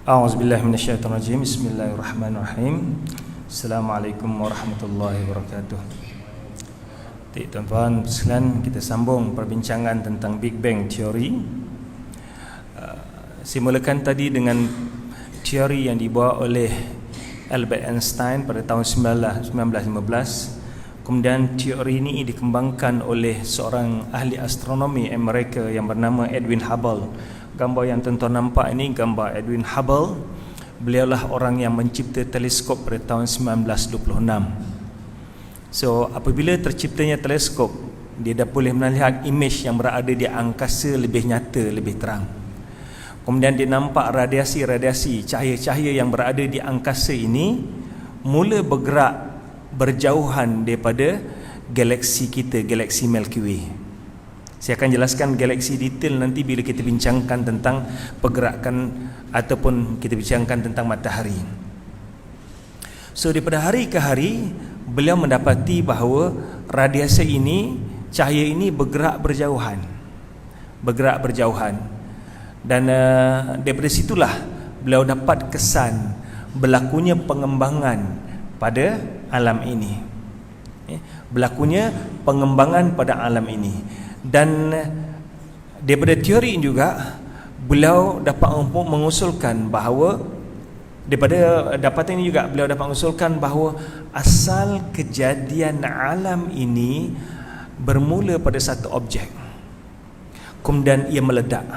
A'udzubillahi minasyaitonirrajim. Bismillahirrahmanirrahim. Assalamualaikum warahmatullahi wabarakatuh. Tuan-tuan sekalian, kita sambung perbincangan tentang Big Bang Theory. Saya mulakan tadi dengan teori yang dibawa oleh Albert Einstein pada tahun 1915. Kemudian teori ini dikembangkan oleh seorang ahli astronomi Amerika yang bernama Edwin Hubble. Gambar yang tuan-tuan nampak ini gambar Edwin Hubble. Beliaulah orang yang mencipta teleskop pada tahun 1926. So apabila terciptanya teleskop, dia dah boleh melihat imej yang berada di angkasa lebih nyata, lebih terang. Kemudian dia nampak radiasi-radiasi, cahaya-cahaya yang berada di angkasa ini mula bergerak berjauhan daripada galaksi kita, galaksi Milky Way. Saya akan jelaskan galaksi detail nanti bila kita bincangkan tentang pergerakan ataupun kita bincangkan tentang matahari. So daripada hari ke hari, beliau mendapati bahawa radiasi ini, cahaya ini bergerak berjauhan. Dan daripada situlah beliau dapat kesan berlakunya pengembangan pada alam ini. Berlakunya pengembangan pada alam ini. Dan daripada teori ini juga beliau dapat mengusulkan bahawa, daripada dapatan ini juga beliau dapat mengusulkan bahawa asal kejadian alam ini bermula pada satu objek, kemudian ia meledak.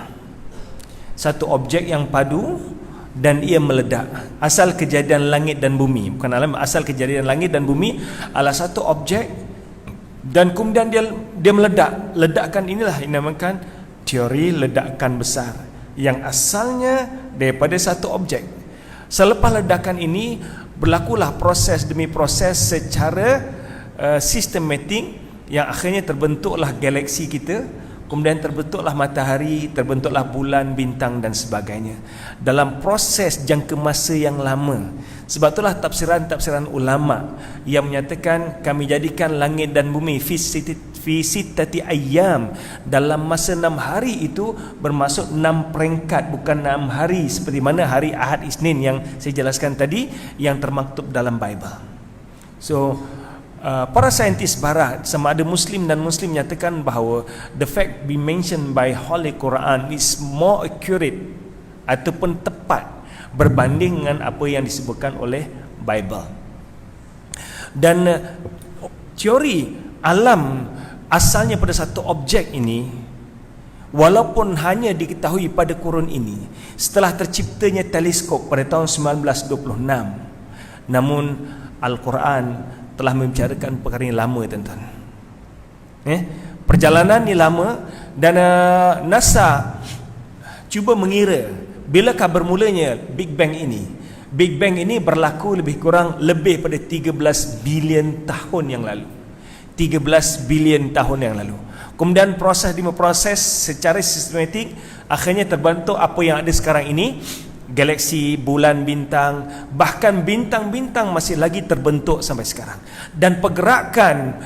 Satu objek yang padu dan ia meledak. Asal kejadian langit dan bumi, bukan alam, asal kejadian langit dan bumi adalah satu objek dan kemudian dia meledak. Ledakan inilah yang dinamakan teori ledakan besar, yang asalnya daripada satu objek. Selepas ledakan ini berlakulah proses demi proses secara sistematik, yang akhirnya terbentuklah galaksi kita, kemudian terbentuklah matahari, terbentuklah bulan, bintang dan sebagainya dalam proses jangka masa yang lama. Sebab itulah tafsiran-tafsiran ulama yang menyatakan kami jadikan langit dan bumi fi sittati ayyam, dalam masa 6 hari itu bermaksud 6 peringkat, bukan 6 hari seperti mana hari Ahad Isnin yang saya jelaskan tadi yang termaktub dalam Bible. So para saintis barat sama ada Muslim dan Muslim menyatakan bahawa the fact be mentioned by Holy Quran is more accurate ataupun tepat berbanding dengan apa yang disebutkan oleh Bible. Dan teori alam asalnya pada satu objek ini, walaupun hanya diketahui pada kurun ini setelah terciptanya teleskop pada tahun 1926, namun Al-Quran telah membicarakan perkara ini lama, tuan-tuan. Perjalanan ni lama. Dan NASA cuba mengira bilakah bermulanya Big Bang ini. Big Bang ini berlaku lebih kurang lebih pada 13 bilion tahun yang lalu. 13 bilion tahun yang lalu. Kemudian proses demi proses secara sistematik akhirnya terbentuk apa yang ada sekarang ini. Galaksi, bulan, bintang, bahkan bintang-bintang masih lagi terbentuk sampai sekarang. Dan pergerakan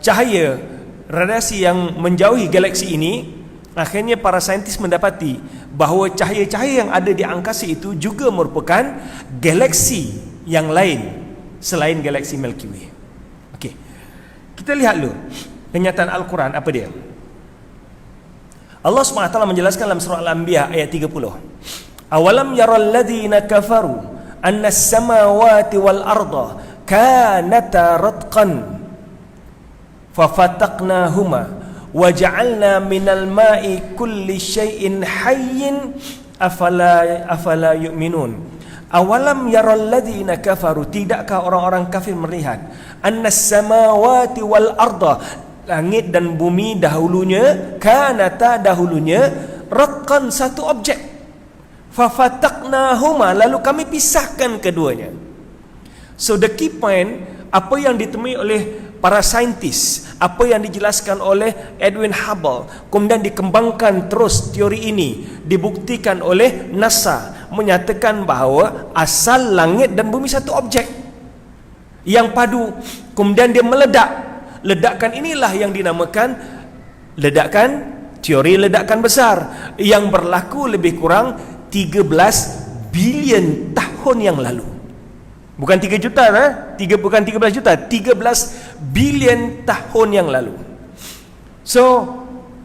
cahaya radiasi yang menjauhi galaksi ini, akhirnya para saintis mendapati bahawa cahaya-cahaya yang ada di angkasa itu juga merupakan galaksi yang lain selain galaksi Milky Way. Okey. Kita lihat dulu kenyataan Al-Quran apa dia. Allah SWT menjelaskan dalam surah Al-Anbiya ayat 30. Awalam yaral ladzina kafaru anna as-samawati wal arda kanata ratqan fafataqnahuma waja'alna minal ma'i kulli syai'in hayyin afala yu'minun. Awalam yaral ladzina kafaru, tidakkah orang-orang kafir melihat anna as-samawati wal arda, langit dan bumi dahulunya, kanata dahulunya, ratqan satu objek, fafataqnahuma, lalu kami pisahkan keduanya. So the key point, apa yang ditemui oleh para saintis, apa yang dijelaskan oleh Edwin Hubble, kemudian dikembangkan terus teori ini, dibuktikan oleh NASA, menyatakan bahawa asal langit dan bumi satu objek yang padu, kemudian dia meledak. Ledakan inilah yang dinamakan ledakan, teori ledakan besar, yang berlaku lebih kurang 13 bilion tahun yang lalu. Bukan 3 juta, bukan 13 juta, 13 bilion tahun yang lalu. So,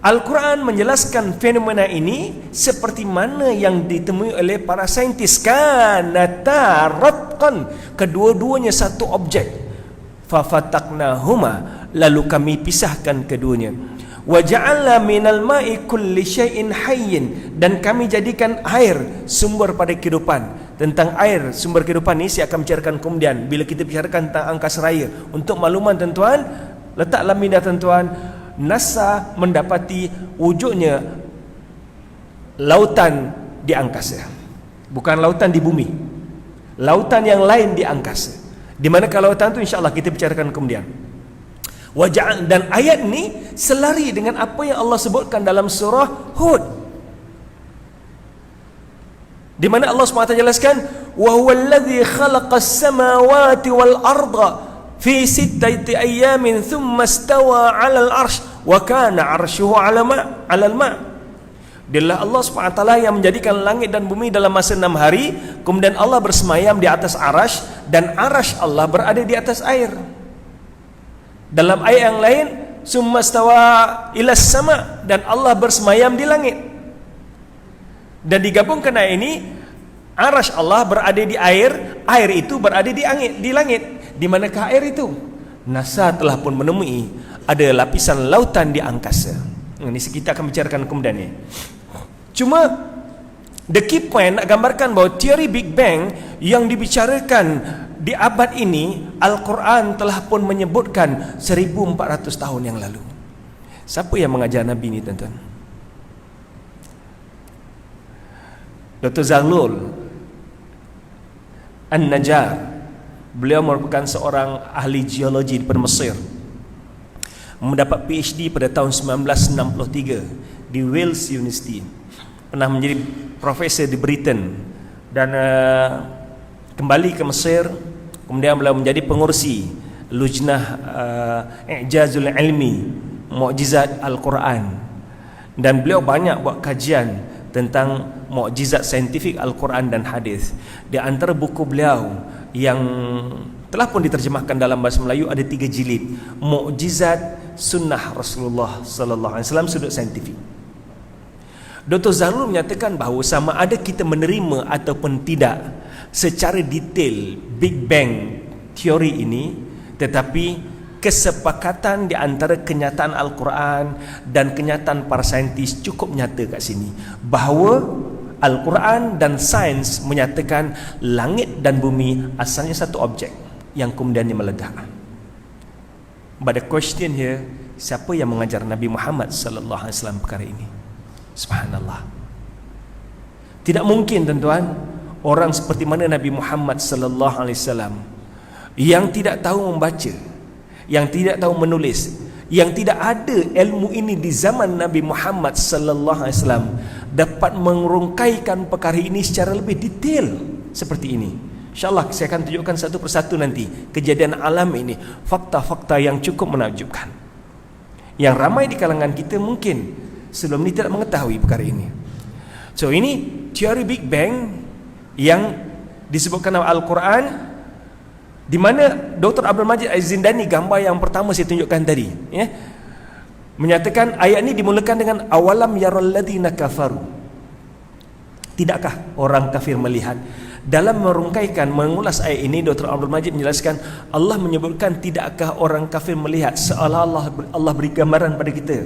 Al-Quran menjelaskan fenomena ini seperti mana yang ditemui oleh para saintis. Kanata ratqan, kedua-duanya satu objek. Fafataqnahuma, lalu kami pisahkan keduanya. Wa ja'alna minal ma'i kulli syai'in hayyin, dan kami jadikan air sumber pada kehidupan. Tentang air sumber kehidupan ini saya akan bicarakan kemudian bila kita bicarakan tentang angkasa raya. Untuk makluman tuan-tuan, letaklah minda tuan-tuan, NASA mendapati wujudnya lautan di angkasa, bukan lautan di bumi, lautan yang lain di angkasa. Di manakah lautan itu, insya-Allah kita bicarakan kemudian. Wajah, dan ayat ini selari dengan apa yang Allah sebutkan dalam surah Hud, di mana Allah SWT jelaskan, wa huwallazi khalaqas samawati wal arda fi sittati ayyamin thumma istawa 'alal 'arsy wa kana 'arshuhu 'alal ma'. Dialah Allah SWT yang menjadikan langit dan bumi dalam masa 6 hari, kemudian Allah bersemayam di atas arasy, dan arasy Allah berada di atas air. Dalam ayat yang lain, summa istawa ilas sama', dan Allah bersemayam di langit. Dan digabungkan ayat ini, arasy Allah berada di air, air itu berada di langit. Di manakah air itu? NASA telah pun menemui ada lapisan lautan di angkasa. Ini kita akan bicarakan kemudian ni. Cuma the key point nak gambarkan bahawa teori Big Bang yang dibicarakan di abad ini, Al-Quran telah pun menyebutkan 1400 tahun yang lalu. Siapa yang mengajar Nabi ni, tuan-tuan? Dr. Zaghloul An-Najjar, beliau merupakan seorang ahli geologi di Mesir, mendapat PhD pada tahun 1963 di Wales University, pernah menjadi profesor di Britain, dan kembali ke Mesir. Kemudian beliau menjadi pengurusi Lujnah I'jazul Ilmi, Mukjizat Al-Quran, dan beliau banyak buat kajian tentang mukjizat saintifik Al-Quran dan hadis. Di antara buku beliau yang telah pun diterjemahkan dalam bahasa Melayu ada 3 jilid, Mukjizat Sunnah Rasulullah sallallahu alaihi wasallam sudut saintifik. Dr. Zaghloul menyatakan bahawa sama ada kita menerima ataupun tidak secara detail Big Bang teori ini, tetapi kesepakatan di antara kenyataan Al-Quran dan kenyataan para saintis cukup nyata kat sini, bahawa Al-Quran dan sains menyatakan langit dan bumi asalnya satu objek yang kemudian meledak. But the question here, siapa yang mengajar Nabi Muhammad sallallahu alaihi wasallam perkara ini? Subhanallah. Tidak mungkin, tuan-tuan, orang seperti mana Nabi Muhammad sallallahu alaihi wasallam yang tidak tahu membaca, yang tidak tahu menulis, yang tidak ada ilmu ini di zaman Nabi Muhammad sallallahu alaihi wasallam, dapat merungkaikan perkara ini secara lebih detail seperti ini. InsyaAllah saya akan tunjukkan satu persatu nanti kejadian alam ini, fakta-fakta yang cukup menakjubkan, yang ramai di kalangan kita mungkin sebelum ini tidak mengetahui perkara ini. So ini teori Big Bang yang disebutkan dalam Al-Quran, di mana Dr. Abdul Majid Az-Zindani, gambar yang pertama saya tunjukkan tadi, ya, menyatakan ayat ini dimulakan dengan awalam yaral ladzina kafaru. Tidakkah orang kafir melihat? Dalam merungkaikan, mengulas ayat ini, Dr. Abdul Majid menjelaskan Allah menyebutkan tidakkah orang kafir melihat, seolah-olah Allah beri gambaran pada kita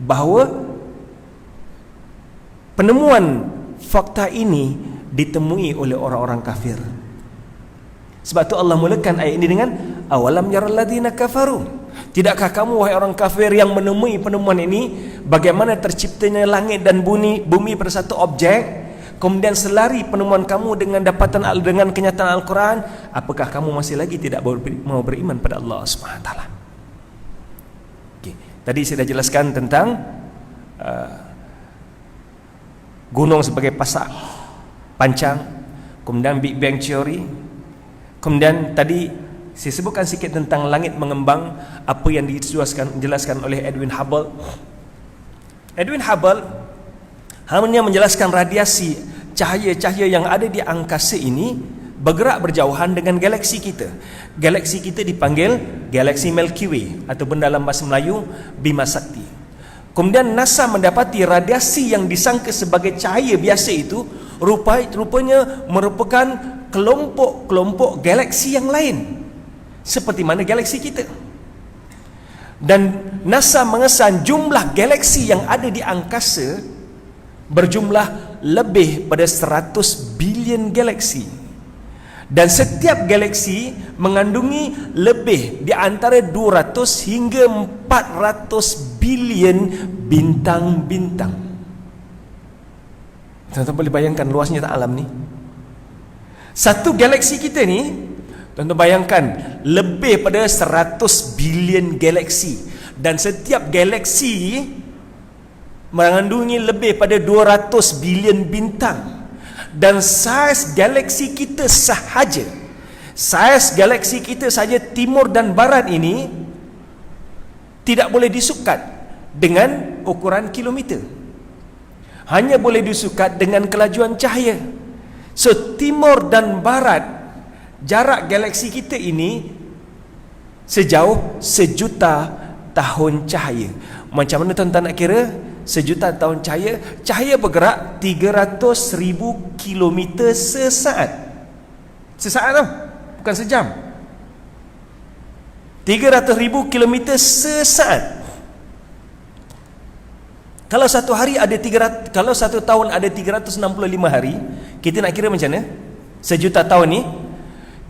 bahawa penemuan fakta ini ditemui oleh orang-orang kafir. Sebab tu Allah mulakan ayat ini dengan awalam yaral ladzina kafaru. Tidakkah kamu wahai orang kafir yang menemui penemuan ini, bagaimana terciptanya langit dan bumi pada satu objek, kemudian selari penemuan kamu dengan dengan kenyataan Al-Quran, apakah kamu masih lagi tidak mau beriman pada Allah SWT? Okay. Tadi saya dah jelaskan tentang gunung sebagai pasak pancang, kemudian Big Bang Theory, kemudian tadi saya sebutkan sikit tentang langit mengembang, apa yang dijelaskan oleh Edwin Hubble. Edwin Hubble hanya menjelaskan radiasi cahaya-cahaya yang ada di angkasa ini bergerak berjauhan dengan galaksi kita. Galaksi kita dipanggil galaksi Milky Way ataupun dalam bahasa Melayu Bima Sakti. Kemudian NASA mendapati radiasi yang disangka sebagai cahaya biasa itu rupanya merupakan kelompok-kelompok galaksi yang lain seperti mana galaksi kita. Dan NASA mengesan jumlah galaksi yang ada di angkasa berjumlah lebih pada 100 bilion galaksi. Dan setiap galaksi mengandungi lebih di antara 200 hingga 400 bilion bintang-bintang. Tuan-tuan boleh bayangkan luasnya tak alam ni. Satu galaksi kita ni, tuan-tuan bayangkan lebih pada 100 bilion galaksi. Dan setiap galaksi mengandungi lebih pada 200 bilion bintang. Dan saiz galaksi kita sahaja, timur dan barat ini tidak boleh disukat dengan ukuran kilometer. Hanya boleh disukat dengan kelajuan cahaya. So timur dan barat, jarak galaksi kita ini sejauh 1,000,000 tahun cahaya. Macam mana tuan-tuan nak kira? 1,000,000 tahun cahaya bergerak 300,000 kilometer sesaat. Sesaat tau, bukan sejam. 300,000 kilometer sesaat. Kalau satu tahun ada 365 hari, kita nak kira macam mana? 1,000,000 tahun ni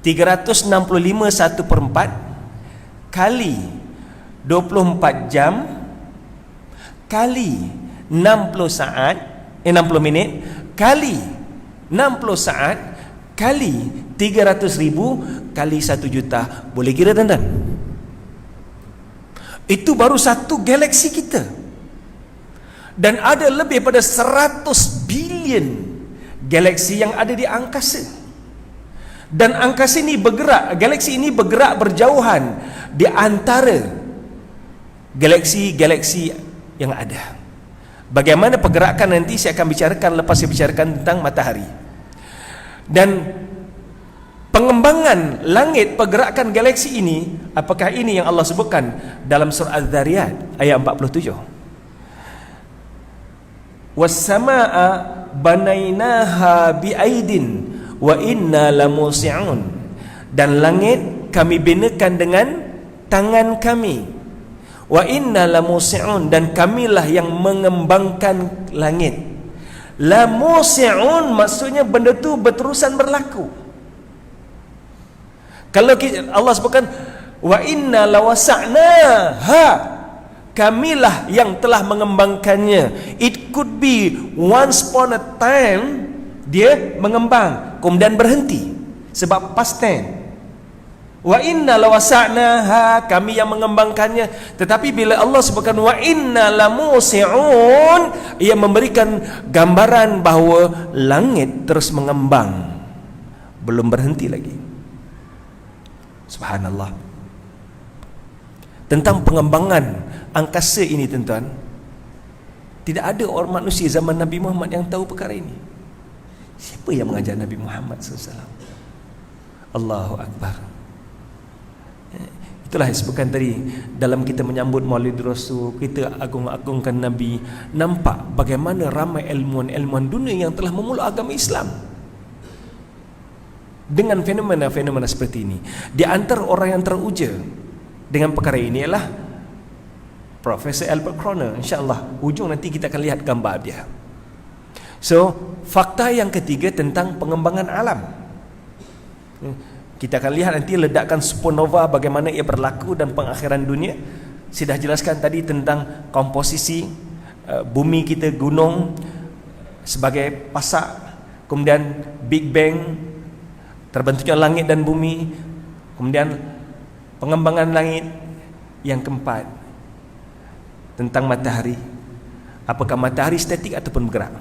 365 1/4 kali 24 jam kali 60 minit kali 60 saat kali 300,000 kali 1,000,000. Boleh kira tuan-tuan? Itu baru satu galaksi kita. Dan ada lebih pada 100 bilion galaksi yang ada di angkasa. Dan angkasa ini galaksi ini bergerak berjauhan di antara galaksi-galaksi yang ada. Bagaimana pergerakan nanti saya akan bicarakan lepas saya bicarakan tentang matahari. Dan pengembangan langit pergerakan galaksi ini, apakah ini yang Allah sebutkan dalam surah Az-Zariyat ayat 47? Was-samaa'a banainaha bi'aidin wa inna lamusi'un. Dan langit kami binakan dengan tangan kami. Wa inna lamusi'un, dan kamilah yang mengembangkan langit. Lamusi'un maksudnya benda tu berterusan berlaku. Kalau Allah sebutkan wa inna lawasa'naha, kamilah yang telah mengembangkannya. It could be once upon a time dia mengembang kemudian berhenti sebab past tense. Wa inna lawasa'naha, kami yang mengembangkannya. Tetapi bila Allah sebutkan wa inna lamusi'un, ia memberikan gambaran bahawa langit terus mengembang, belum berhenti lagi. Subhanallah. Tentang pengembangan angkasa ini tuan-tuan, tidak ada orang manusia zaman Nabi Muhammad yang tahu perkara ini. Siapa yang mengajar Nabi Muhammad SAW? Allahu Akbar. Itulah yang disebutkan tadi dalam kita menyambut Maulid Rasul, kita agung-agungkan Nabi. Nampak bagaimana ramai ilmuwan-ilmuwan dunia yang telah memulai agama Islam dengan fenomena-fenomena seperti ini. Di antara orang yang teruja dengan perkara ini ialah Profesor Albert Kroner. InsyaAllah hujung nanti kita akan lihat gambar dia. So, fakta yang ketiga tentang pengembangan alam. Kita akan lihat nanti ledakan supernova, bagaimana ia berlaku dan pengakhiran dunia. Saya dah jelaskan tadi tentang komposisi bumi kita, gunung sebagai pasak, kemudian Big Bang, terbentuknya langit dan bumi, kemudian pengembangan langit. Yang keempat, tentang matahari. Apakah matahari statik ataupun bergerak?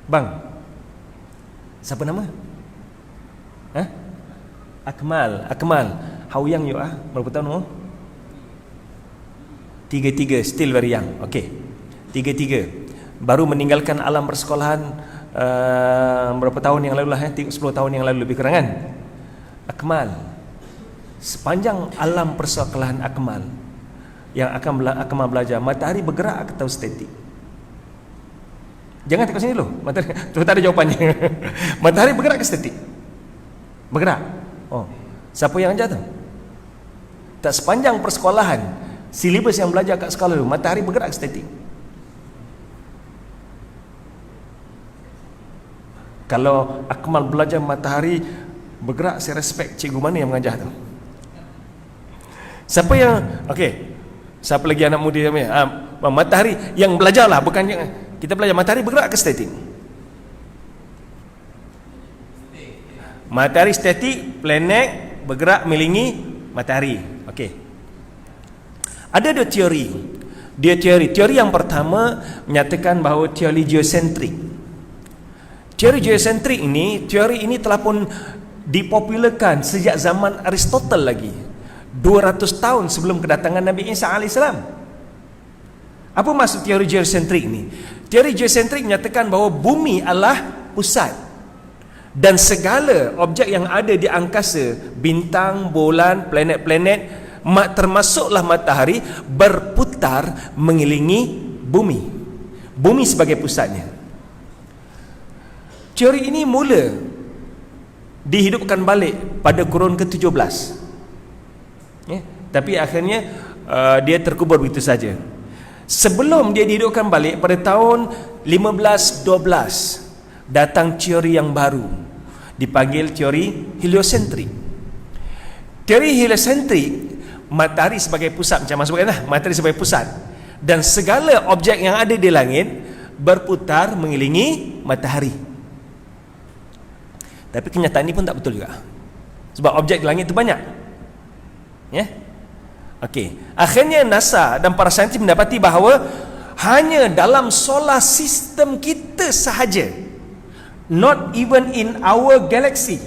Bang, siapa nama? Akmal. How young you are? Berapa tahun kamu? 33, still very young. Okay, 33. baru meninggalkan alam persekolahan berapa tahun yang lalu lah, 10 tahun yang lalu lebih kurang kan. Akmal, sepanjang alam persekolahan Akmal yang Akmal belajar, matahari bergerak atau statik? Jangan tengok sini dulu, matahari tu tak ada jawapannya. Matahari bergerak ke statik? Bergerak. Oh, siapa yang ajar tu? Tak sepanjang persekolahan, silibus yang belajar kat sekolah dulu, matahari bergerak ke statik? Kalau Akmal belajar matahari bergerak, saya respect cikgu mana yang mengajar tu. Siapa yang, okey, siapa lagi anak muda yang matahari yang belajar lah, bukan yang kita belajar matahari bergerak ke statik? Matahari statik, planet bergerak melilingi matahari. Okey. Ada dua teori. Teori yang pertama menyatakan bahawa teori geosentrik. Teori geosentrik ini, teori ini telah pun dipopularkan sejak zaman Aristotle lagi, 200 tahun sebelum kedatangan Nabi Isa AS. Apa maksud teori geosentrik ini? Teori geosentrik menyatakan bahawa bumi adalah pusat, dan segala objek yang ada di angkasa, bintang, bulan, planet-planet, termasuklah matahari, berputar mengelilingi bumi. Bumi sebagai pusatnya. Teori ini mula dihidupkan balik pada kurun ke-17, tapi akhirnya dia terkubur begitu saja. Sebelum dia dihidupkan balik pada tahun 1512, datang teori yang baru, dipanggil teori heliosentrik. Teori heliosentrik, matahari sebagai pusat, macam masuk kan, matahari sebagai pusat, dan segala objek yang ada di langit berputar mengelilingi matahari. Tapi kenyataan ini pun tak betul juga, sebab objek di langit itu banyak. Ya, okey. Akhirnya NASA dan para saintis mendapati bahawa hanya dalam solar system kita sahaja, not even in our galaxy,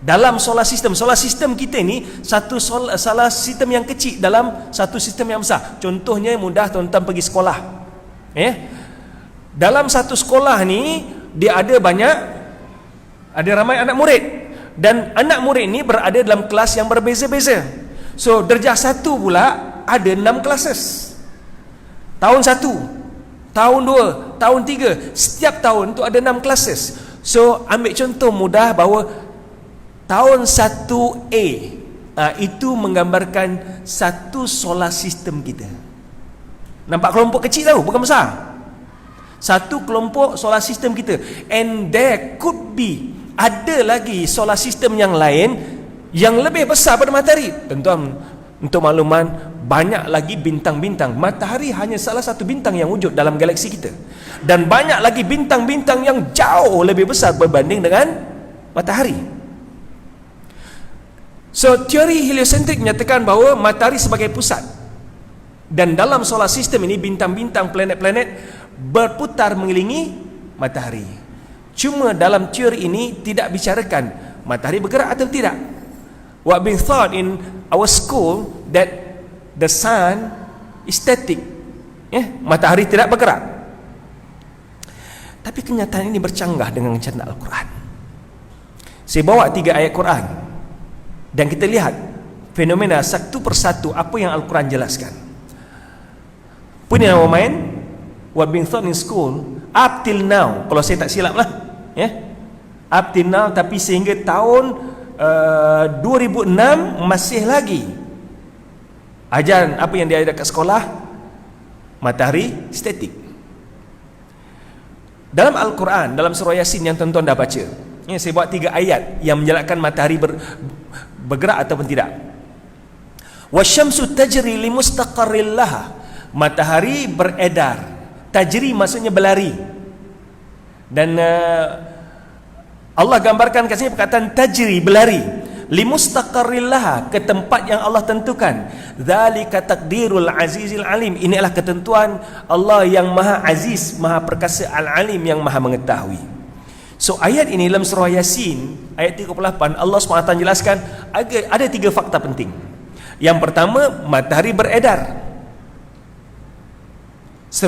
dalam solar system kita ni, satu solar system yang kecil dalam satu sistem yang besar. Contohnya mudah, tuan-tuan pergi sekolah. Dalam satu sekolah ni dia ada ramai anak murid, dan anak murid ini berada dalam kelas yang berbeza-beza. So darjah 1 pula ada 6 classes. Tahun 1, tahun 2, tahun 3, setiap tahun tu ada 6 classes. So ambil contoh mudah bahawa tahun 1A itu menggambarkan satu solar system kita. Nampak kelompok kecil tahu, bukan besar. Satu kelompok solar system kita. And there could be, ada lagi solar system yang lain yang lebih besar pada matahari. Tuan-tuan, untuk makluman, banyak lagi bintang-bintang. Matahari hanya salah satu bintang yang wujud dalam galaksi kita, dan banyak lagi bintang-bintang yang jauh lebih besar berbanding dengan matahari. So teori heliosentrik menyatakan bahawa matahari sebagai pusat, dan dalam solar system ini bintang-bintang, planet-planet berputar mengelilingi matahari. Cuma dalam teori ini tidak bicarakan matahari bergerak atau tidak. What being thought in our school that the sun is static, matahari tidak bergerak. Tapi kenyataan ini bercanggah dengan cerita Al-Quran. Saya bawa 3 ayat Quran, dan kita lihat fenomena satu persatu apa yang Al-Quran jelaskan. Pun yang main, what being thought in school up till now, kalau saya tak silap lah, up till now, tapi sehingga tahun 2006 masih lagi ajaran apa yang diajar kat sekolah, matahari statik. Dalam Al-Quran, dalam surah Yasin yang tuan-tuan dah baca, saya buat 3 ayat yang menjelaskan matahari bergerak ataupun tidak. Wasyamsu tajri limustaqarril laha, matahari beredar. Tajri maksudnya berlari. Dan Allah gambarkan kat sini perkataan tajri, berlari, limustaqarrillah, ke tempat yang Allah tentukan. Dzalika taqdirul azizil alim, ini adalah ketentuan Allah yang maha aziz, maha perkasa, al-alim, yang maha mengetahui. So ayat ini dalam surah Yasin ayat 38, Allah SWT jelaskan ada 3 fakta penting. Yang pertama, matahari beredar.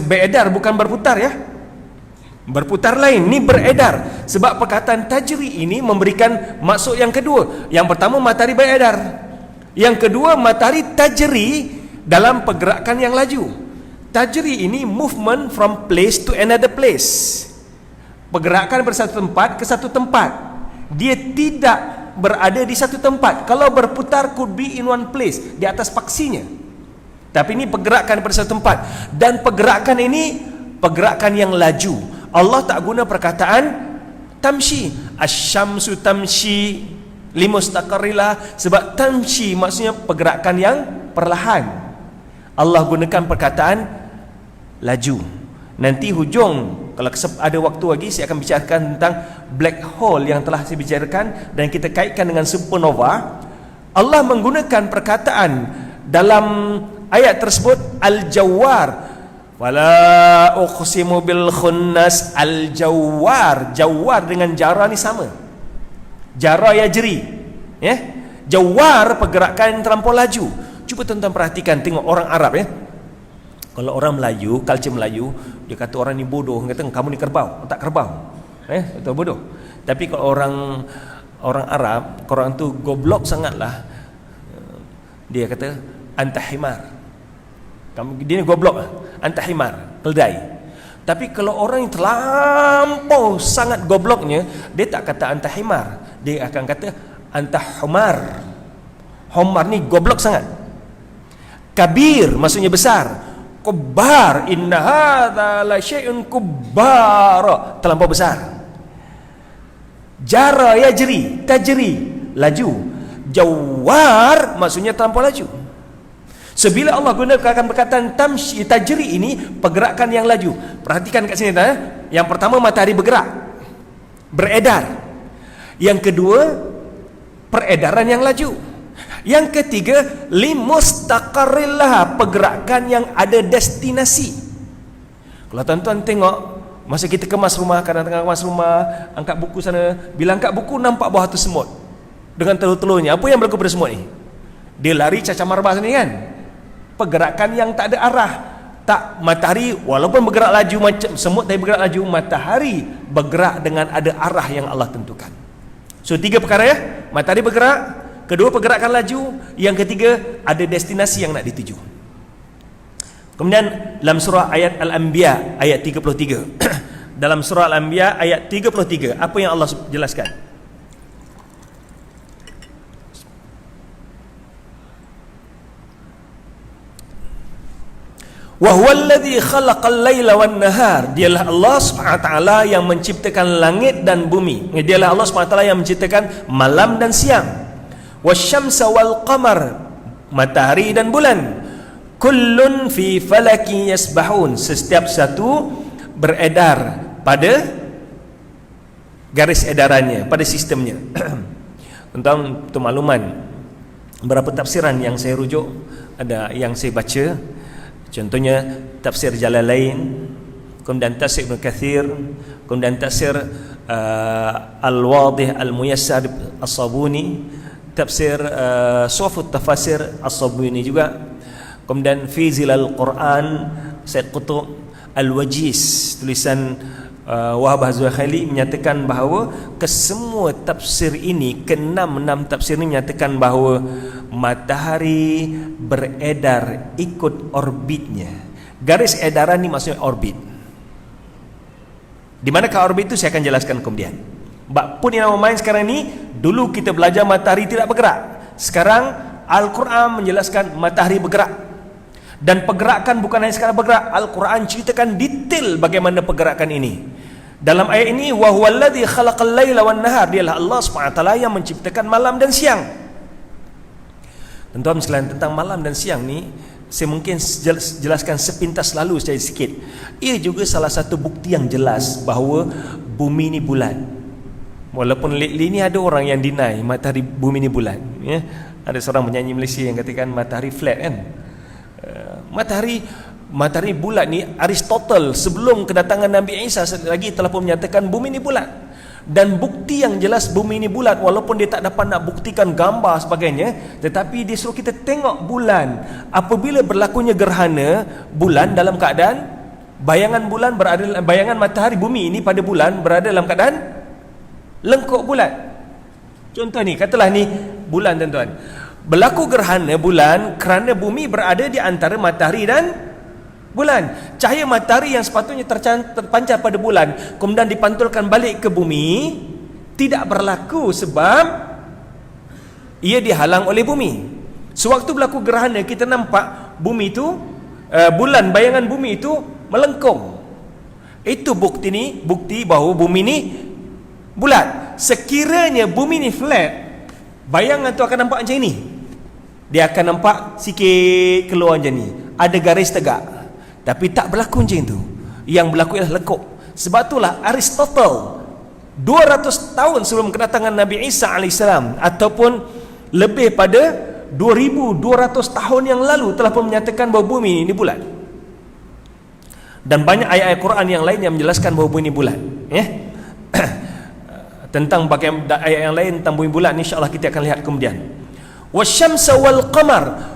Beredar bukan berputar, ya. Berputar lain, ni beredar. Sebab perkataan tajri ini memberikan maksud yang kedua. Yang pertama, matahari beredar. Yang kedua, matahari tajri dalam pergerakan yang laju. Tajri ini movement from place to another place. Pergerakan dari satu tempat ke satu tempat. Dia tidak berada di satu tempat. Kalau berputar, could be in one place, di atas paksinya. Tapi ini pergerakan pada satu tempat. Dan pergerakan ini pergerakan yang laju. Allah tak guna perkataan tamshi. Asy-syamsu tamshi limustaqarrilah. Sebab tamshi maksudnya pergerakan yang perlahan. Allah gunakan perkataan laju. Nanti hujung, kalau ada waktu lagi, saya akan bicarakan tentang black hole yang telah saya bicarakan dan kita kaitkan dengan supernova. Allah menggunakan perkataan dalam ayat tersebut al-jawwar. Wala uqsimu bil khunnas. Al-jawwar, jawwar dengan jara ni sama. Jara yajri, ya. Jawwar pergerakan yang terlampau laju. Cuba tuan-tuan perhatikan, tengok orang Arab, ya. Kalau orang Melayu, culture Melayu, dia kata orang ni bodoh, kata kamu ni kerbau, tak kerbau. Betul bodoh. Tapi kalau orang Arab, orang tu goblok sangatlah. Dia kata anta himar. Dia ni goblok, anta himar, keldai. Tapi kalau orang yang terlampau sangat gobloknya, dia tak kata anta himar, dia akan kata anta humar. Humar ni goblok sangat. Kabir maksudnya besar. Kubbar, inna hadza la syai'un kubbar, terlampau besar. Jara yajri, tajri, laju. Jawar maksudnya terlampau laju. Sebila Allah gunakan perkataan tamshi, tajri ini pergerakan yang laju. Perhatikan kat sini, yang pertama matahari bergerak, beredar. Yang kedua peredaran yang laju. Yang ketiga limustaqarrillah, pergerakan yang ada destinasi. Kalau tuan-tuan tengok masa kita kemas rumah, kadang-kadang kemas rumah, angkat buku sana, bila angkat buku nampak bawah tu semut dengan telur-telurnya. Apa yang berlaku pada semut ni? Dia lari cacah marbah sini kan. Pergerakan yang tak ada arah. Tak, matahari walaupun bergerak laju macam semut tapi bergerak laju, matahari bergerak dengan ada arah yang Allah tentukan. So 3 perkara, ya. Matahari bergerak, kedua pergerakan laju, yang ketiga ada destinasi yang nak dituju. Kemudian dalam surah ayat Al-Anbiya ayat 33 dalam surah Al-Anbiya ayat 33, apa yang Allah jelaskan? Wa huwallazi khalaqal laila wan nahar, dialah Allah Subhanahu wa taala yang menciptakan langit dan bumi. Dialah Allah Subhanahu wa taala yang menciptakan malam dan siang. Wasyamsa wal qamar, matahari dan bulan. Kullun fi falaki yasbahun, setiap satu beredar pada garis edarannya, pada sistemnya. Tentang itu makluman, beberapa tafsiran yang saya rujuk, ada yang saya baca. Contohnya tafsir Jalalain, kemudian tafsir Ibn Kathir, kemudian tafsir Al-Wadih Al-Muyassar As-Sabuni, tafsir Suafut Tafasir As-Sabuni juga, kemudian fi Zilal Quran Said Qutub, Al-Wajiz tulisan Wahab Az-Zuhaili menyatakan bahawa kesemua tafsir ini, ke-6 tafsir ini menyatakan bahawa matahari beredar ikut orbitnya. Garis edaran ini maksudnya orbit. Di manakah orbit itu saya akan jelaskan kemudian. Bab pun yang main sekarang ini, dulu kita belajar matahari tidak bergerak. Sekarang Al-Quran menjelaskan matahari bergerak. Dan pergerakan bukan hanya sekadar bergerak, Al-Quran ceritakan detail bagaimana pergerakan ini. Dalam ayat ini, wa huwallazi khalaqal laila wan nahar, dialah Allah Subhanahu wa taala yang menciptakan malam dan siang. Tuan-tuan sekalian, tentang malam dan siang ni saya mungkin jelaskan sepintas lalu saja sikit. Ia juga salah satu bukti yang jelas bahawa bumi ni bulat. Walaupun lately ni ada orang yang deny matahari bumi ni bulat, ya. Ada seorang penyanyi Malaysia yang katakan matahari flat kan. Matahari bulat ni, Aristotle sebelum kedatangan Nabi Isa lagi telah pun menyatakan bumi ni bulat. Dan bukti yang jelas bumi ni bulat, walaupun dia tak dapat nak buktikan gambar sebagainya, tetapi dia suruh kita tengok bulan. Apabila berlakunya gerhana, bulan dalam keadaan bayangan bulan berada, bayangan matahari bumi ini pada bulan berada dalam keadaan lengkuk bulat. Contoh ni, katalah ni bulan tuan-tuan. Berlaku gerhana bulan kerana bumi berada di antara matahari dan bulan. Cahaya matahari yang sepatutnya terpancar pada bulan kemudian dipantulkan balik ke bumi tidak berlaku sebab ia dihalang oleh bumi. Sewaktu berlaku gerhana, kita nampak bumi itu, bulan, bayangan bumi itu melengkung. Itu bukti bahawa bumi ni bulat. Sekiranya bumi ni flat, bayangan tu akan nampak macam ni. Dia akan nampak sikit keluar macam ni, ada garis tegak. Tapi tak berlaku macam tu. Yang berlaku ialah lekuk. Sebab itulah Aristotle 200 tahun sebelum kedatangan Nabi Isa AS, ataupun lebih pada 2200 tahun yang lalu telah pun menyatakan bahawa bumi ini bulat. Dan banyak ayat-ayat Quran yang lain yang menjelaskan bahawa bumi ini bulat, tentang bagaimana ayat yang lain tentang bumi bulat, insya-Allah kita akan lihat kemudian. Wasyamsa wal qamar,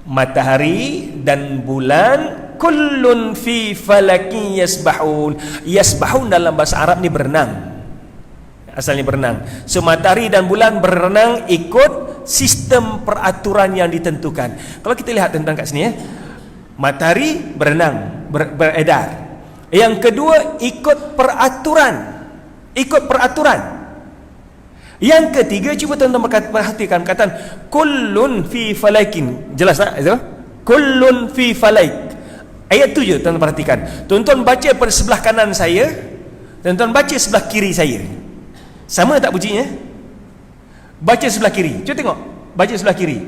matahari dan bulan, kullun fi falakin yasbahun. Yasbahun dalam bahasa Arab ni berenang, asalnya berenang. So matahari dan bulan berenang ikut sistem peraturan yang ditentukan. Kalau kita lihat tentang kat sini, matahari berenang, beredar. Yang kedua, ikut peraturan. Ikut peraturan. Yang ketiga, cuba tuan-tuan perhatikan kata kullun fi falakin. Jelas tak itu? Kullun fi falaik. Ayat 7 tuan-tuan perhatikan. Tuan-tuan baca pada sebelah kanan saya, tuan-tuan baca sebelah kiri saya. Sama tak bunyinya? Baca sebelah kiri. Cuba tengok. Baca sebelah kiri.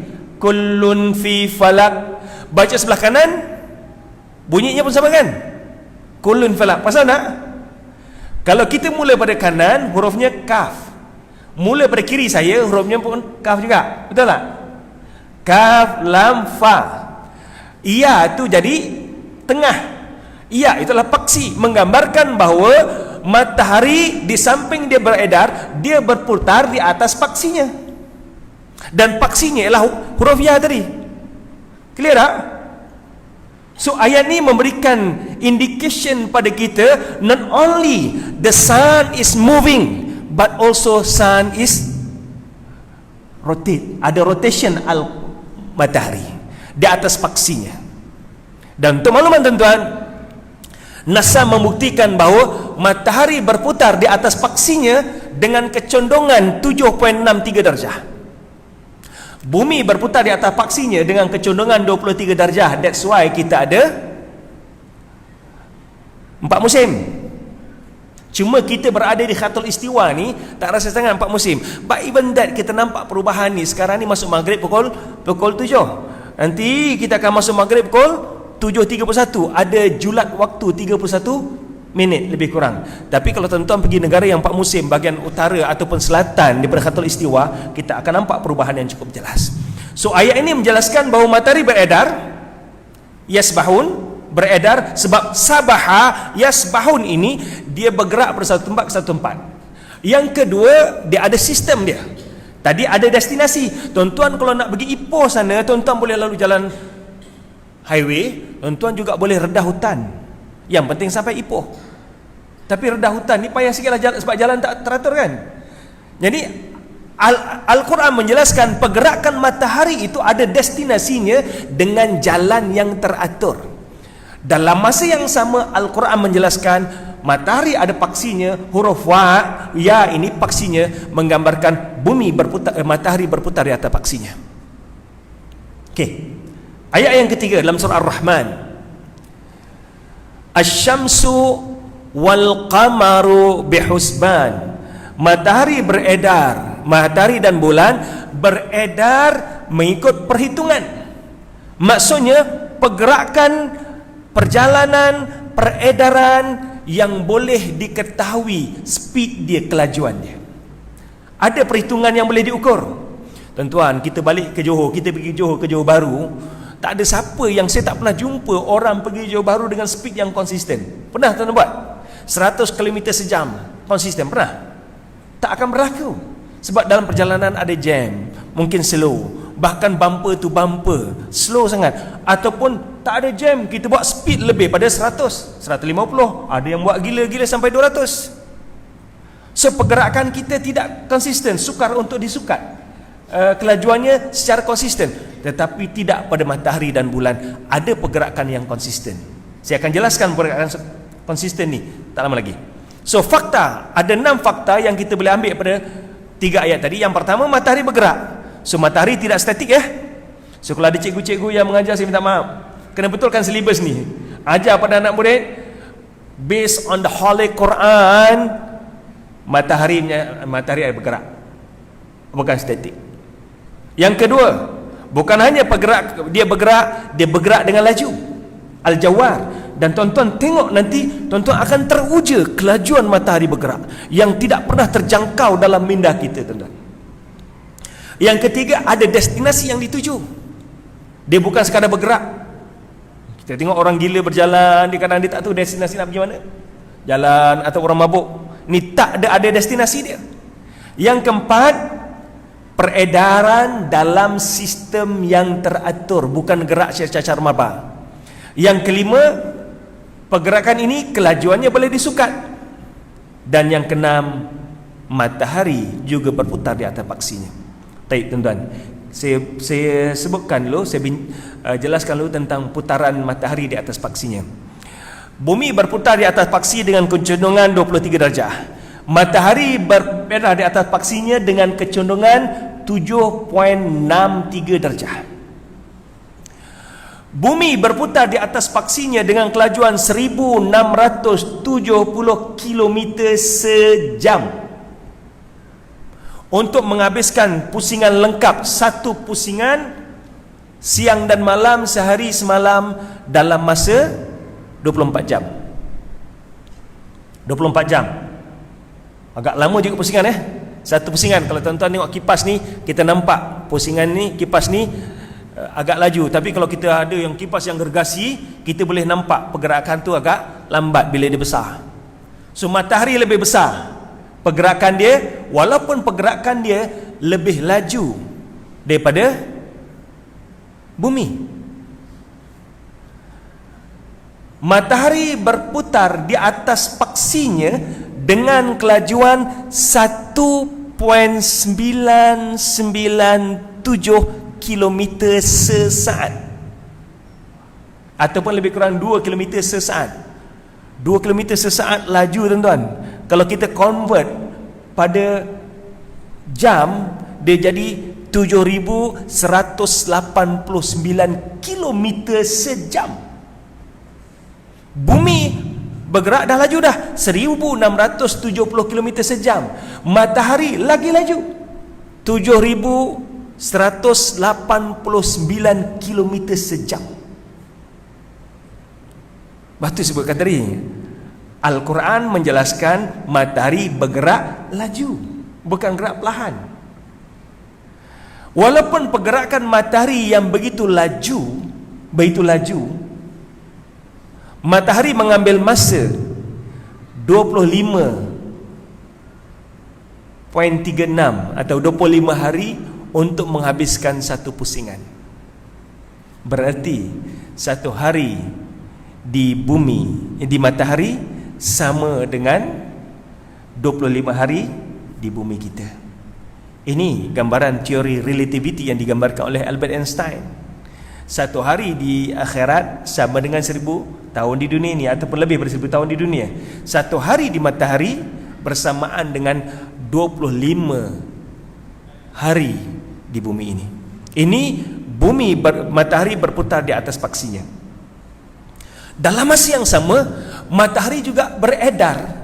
Kullun fi falak. Baca sebelah kanan, bunyinya pun sama kan? Kullun falak. Pasal tak? Kalau kita mula pada kanan, hurufnya kaf. Mula pada kiri saya, hurufnya pun kaf juga. Betul tak? Kaf, lam, fa. Ia tu jadi tengah. Ia itulah paksi, menggambarkan bahawa matahari di samping dia beredar, dia berputar di atas paksinya. Dan paksinya ialah huruf ya tadi. Clear tak? So ayat ni memberikan indication pada kita, not only the sun is moving, but also sun is rotate. Ada rotation matahari di atas paksinya. Dan untuk makluman tuan-tuan, NASA membuktikan bahawa matahari berputar di atas paksinya dengan kecondongan 7.63 darjah. Bumi berputar di atas paksinya dengan kecondongan 23 darjah. That's why kita ada 4 musim. Cuma kita berada di Khatul Istiwa ni tak rasa sangat 4 musim. But even that, kita nampak perubahan ni. Sekarang ni masuk maghrib pukul 7. Nanti kita akan masuk maghrib pukul 7.31. Ada julat waktu 31 minit lebih kurang. Tapi kalau tuan-tuan pergi negara yang 4 musim, bahagian utara ataupun selatan daripada Khatul Istiwa, kita akan nampak perubahan yang cukup jelas. So ayat ini menjelaskan bahawa matahari beredar, yasbahun, beredar, sebab sabaha yasbahun ini dia bergerak dari satu tempat ke satu tempat. Yang kedua, dia ada sistem dia. Tadi ada destinasi. Tuan-tuan kalau nak pergi Ipoh sana, tuan-tuan boleh lalu jalan highway, tuan-tuan juga boleh redah hutan. Yang penting sampai Ipoh. Tapi redah hutan ni payah sikitlah jalan, sebab jalan tak teratur kan. Jadi Al-Quran menjelaskan pergerakan matahari itu ada destinasinya dengan jalan yang teratur. Dalam masa yang sama, Al-Quran menjelaskan matahari ada paksinya, huruf wa, ya ini paksinya, menggambarkan bumi berputar, matahari berputar di atas paksinya. Okey. Ayat yang ketiga dalam surah Ar-Rahman. Asy-syamsu wal qamaru bihusban. Matahari beredar, matahari dan bulan beredar mengikut perhitungan. Maksudnya pergerakan, perjalanan, peredaran yang boleh diketahui speed dia, kelajuan dia. Ada perhitungan yang boleh diukur. Tuan-tuan, kita balik ke Johor, kita pergi Johor ke Johor Bahru, tak ada siapa yang saya tak pernah jumpa orang pergi Johor Bahru dengan speed yang konsisten. Pernah tuan-tuan buat? 100 km sejam konsisten, pernah? Tak akan berlaku. Sebab dalam perjalanan ada jam, mungkin slow, bahkan bumper to bumper, slow sangat, ataupun tak ada jam, kita buat speed lebih pada 100, 150, ada yang buat gila-gila sampai 200. So pergerakan kita tidak konsisten, sukar untuk disukat kelajuannya secara konsisten. Tetapi tidak pada matahari dan bulan, ada pergerakan yang konsisten. Saya akan jelaskan pergerakan konsisten ni tak lama lagi. So fakta, ada 6 fakta yang kita boleh ambil pada 3 ayat tadi. Yang pertama, matahari bergerak. So matahari tidak statik ya. So kalau ada cikgu-cikgu yang mengajar, saya minta maaf, kena betulkan silibus ni. Ajar pada anak murid based on the Holy Quran, matahari bergerak, bukan statik. Yang kedua, bukan hanya dia bergerak dengan laju, al-jawar. Dan tuan-tuan tengok nanti, tuan-tuan akan teruja kelajuan matahari bergerak yang tidak pernah terjangkau dalam minda kita, tuan-tuan. Yang ketiga, ada destinasi yang dituju. Dia bukan sekadar bergerak. Kita tengok orang gila berjalan, dia kadang dia tak tahu destinasi nak pergi mana, jalan, atau orang mabuk. Ni tak ada destinasi dia. Yang keempat, peredaran dalam sistem yang teratur, bukan gerak secara cacar maba. Yang kelima, pergerakan ini kelajuannya boleh disukat. Dan yang keenam, matahari juga berputar di atas paksinya. Baik tuan-tuan, saya sebutkan dulu, saya jelaskan dulu tentang putaran matahari di atas paksinya. Bumi berputar di atas paksi dengan kecondongan 23 darjah. Matahari berputar di atas paksinya dengan kecondongan 7.63 darjah. Bumi berputar di atas paksinya dengan kelajuan 1670 km sejam. Untuk menghabiskan pusingan lengkap, satu pusingan siang dan malam, sehari semalam, dalam masa 24 jam. 24 jam. Agak lama juga pusingan Satu pusingan. Kalau tuan-tuan tengok kipas ni, kita nampak pusingan ni, kipas ni agak laju. Tapi kalau kita ada yang kipas yang gergasi, kita boleh nampak pergerakan tu agak lambat bila dia besar. So matahari lebih besar pergerakan dia, walaupun pergerakan dia lebih laju daripada bumi. Matahari berputar di atas paksinya dengan kelajuan 1.997 km sesaat, ataupun lebih kurang 2 km sesaat. 2 km sesaat laju, tuan-tuan. Kalau kita convert pada jam, dia jadi 7.189 km sejam. Bumi bergerak dah laju dah 1.670 km sejam. Matahari lagi laju 7.189 km sejam. Batu sebutkan tadi, Al-Quran menjelaskan matahari bergerak laju, bukan gerak perlahan. Walaupun pergerakan matahari yang begitu laju, matahari mengambil masa 25.36 atau 25 hari untuk menghabiskan satu pusingan. Berarti satu hari di bumi, di matahari, sama dengan 25 hari di bumi kita. Ini gambaran teori relativity yang digambarkan oleh Albert Einstein. Satu hari di akhirat sama dengan 1000 tahun di dunia ini, ataupun lebih dari 1000 tahun di dunia. Satu hari di matahari bersamaan dengan 25 hari di bumi ini. Ini bumi matahari berputar di atas paksinya. Dalam masa yang sama, matahari juga beredar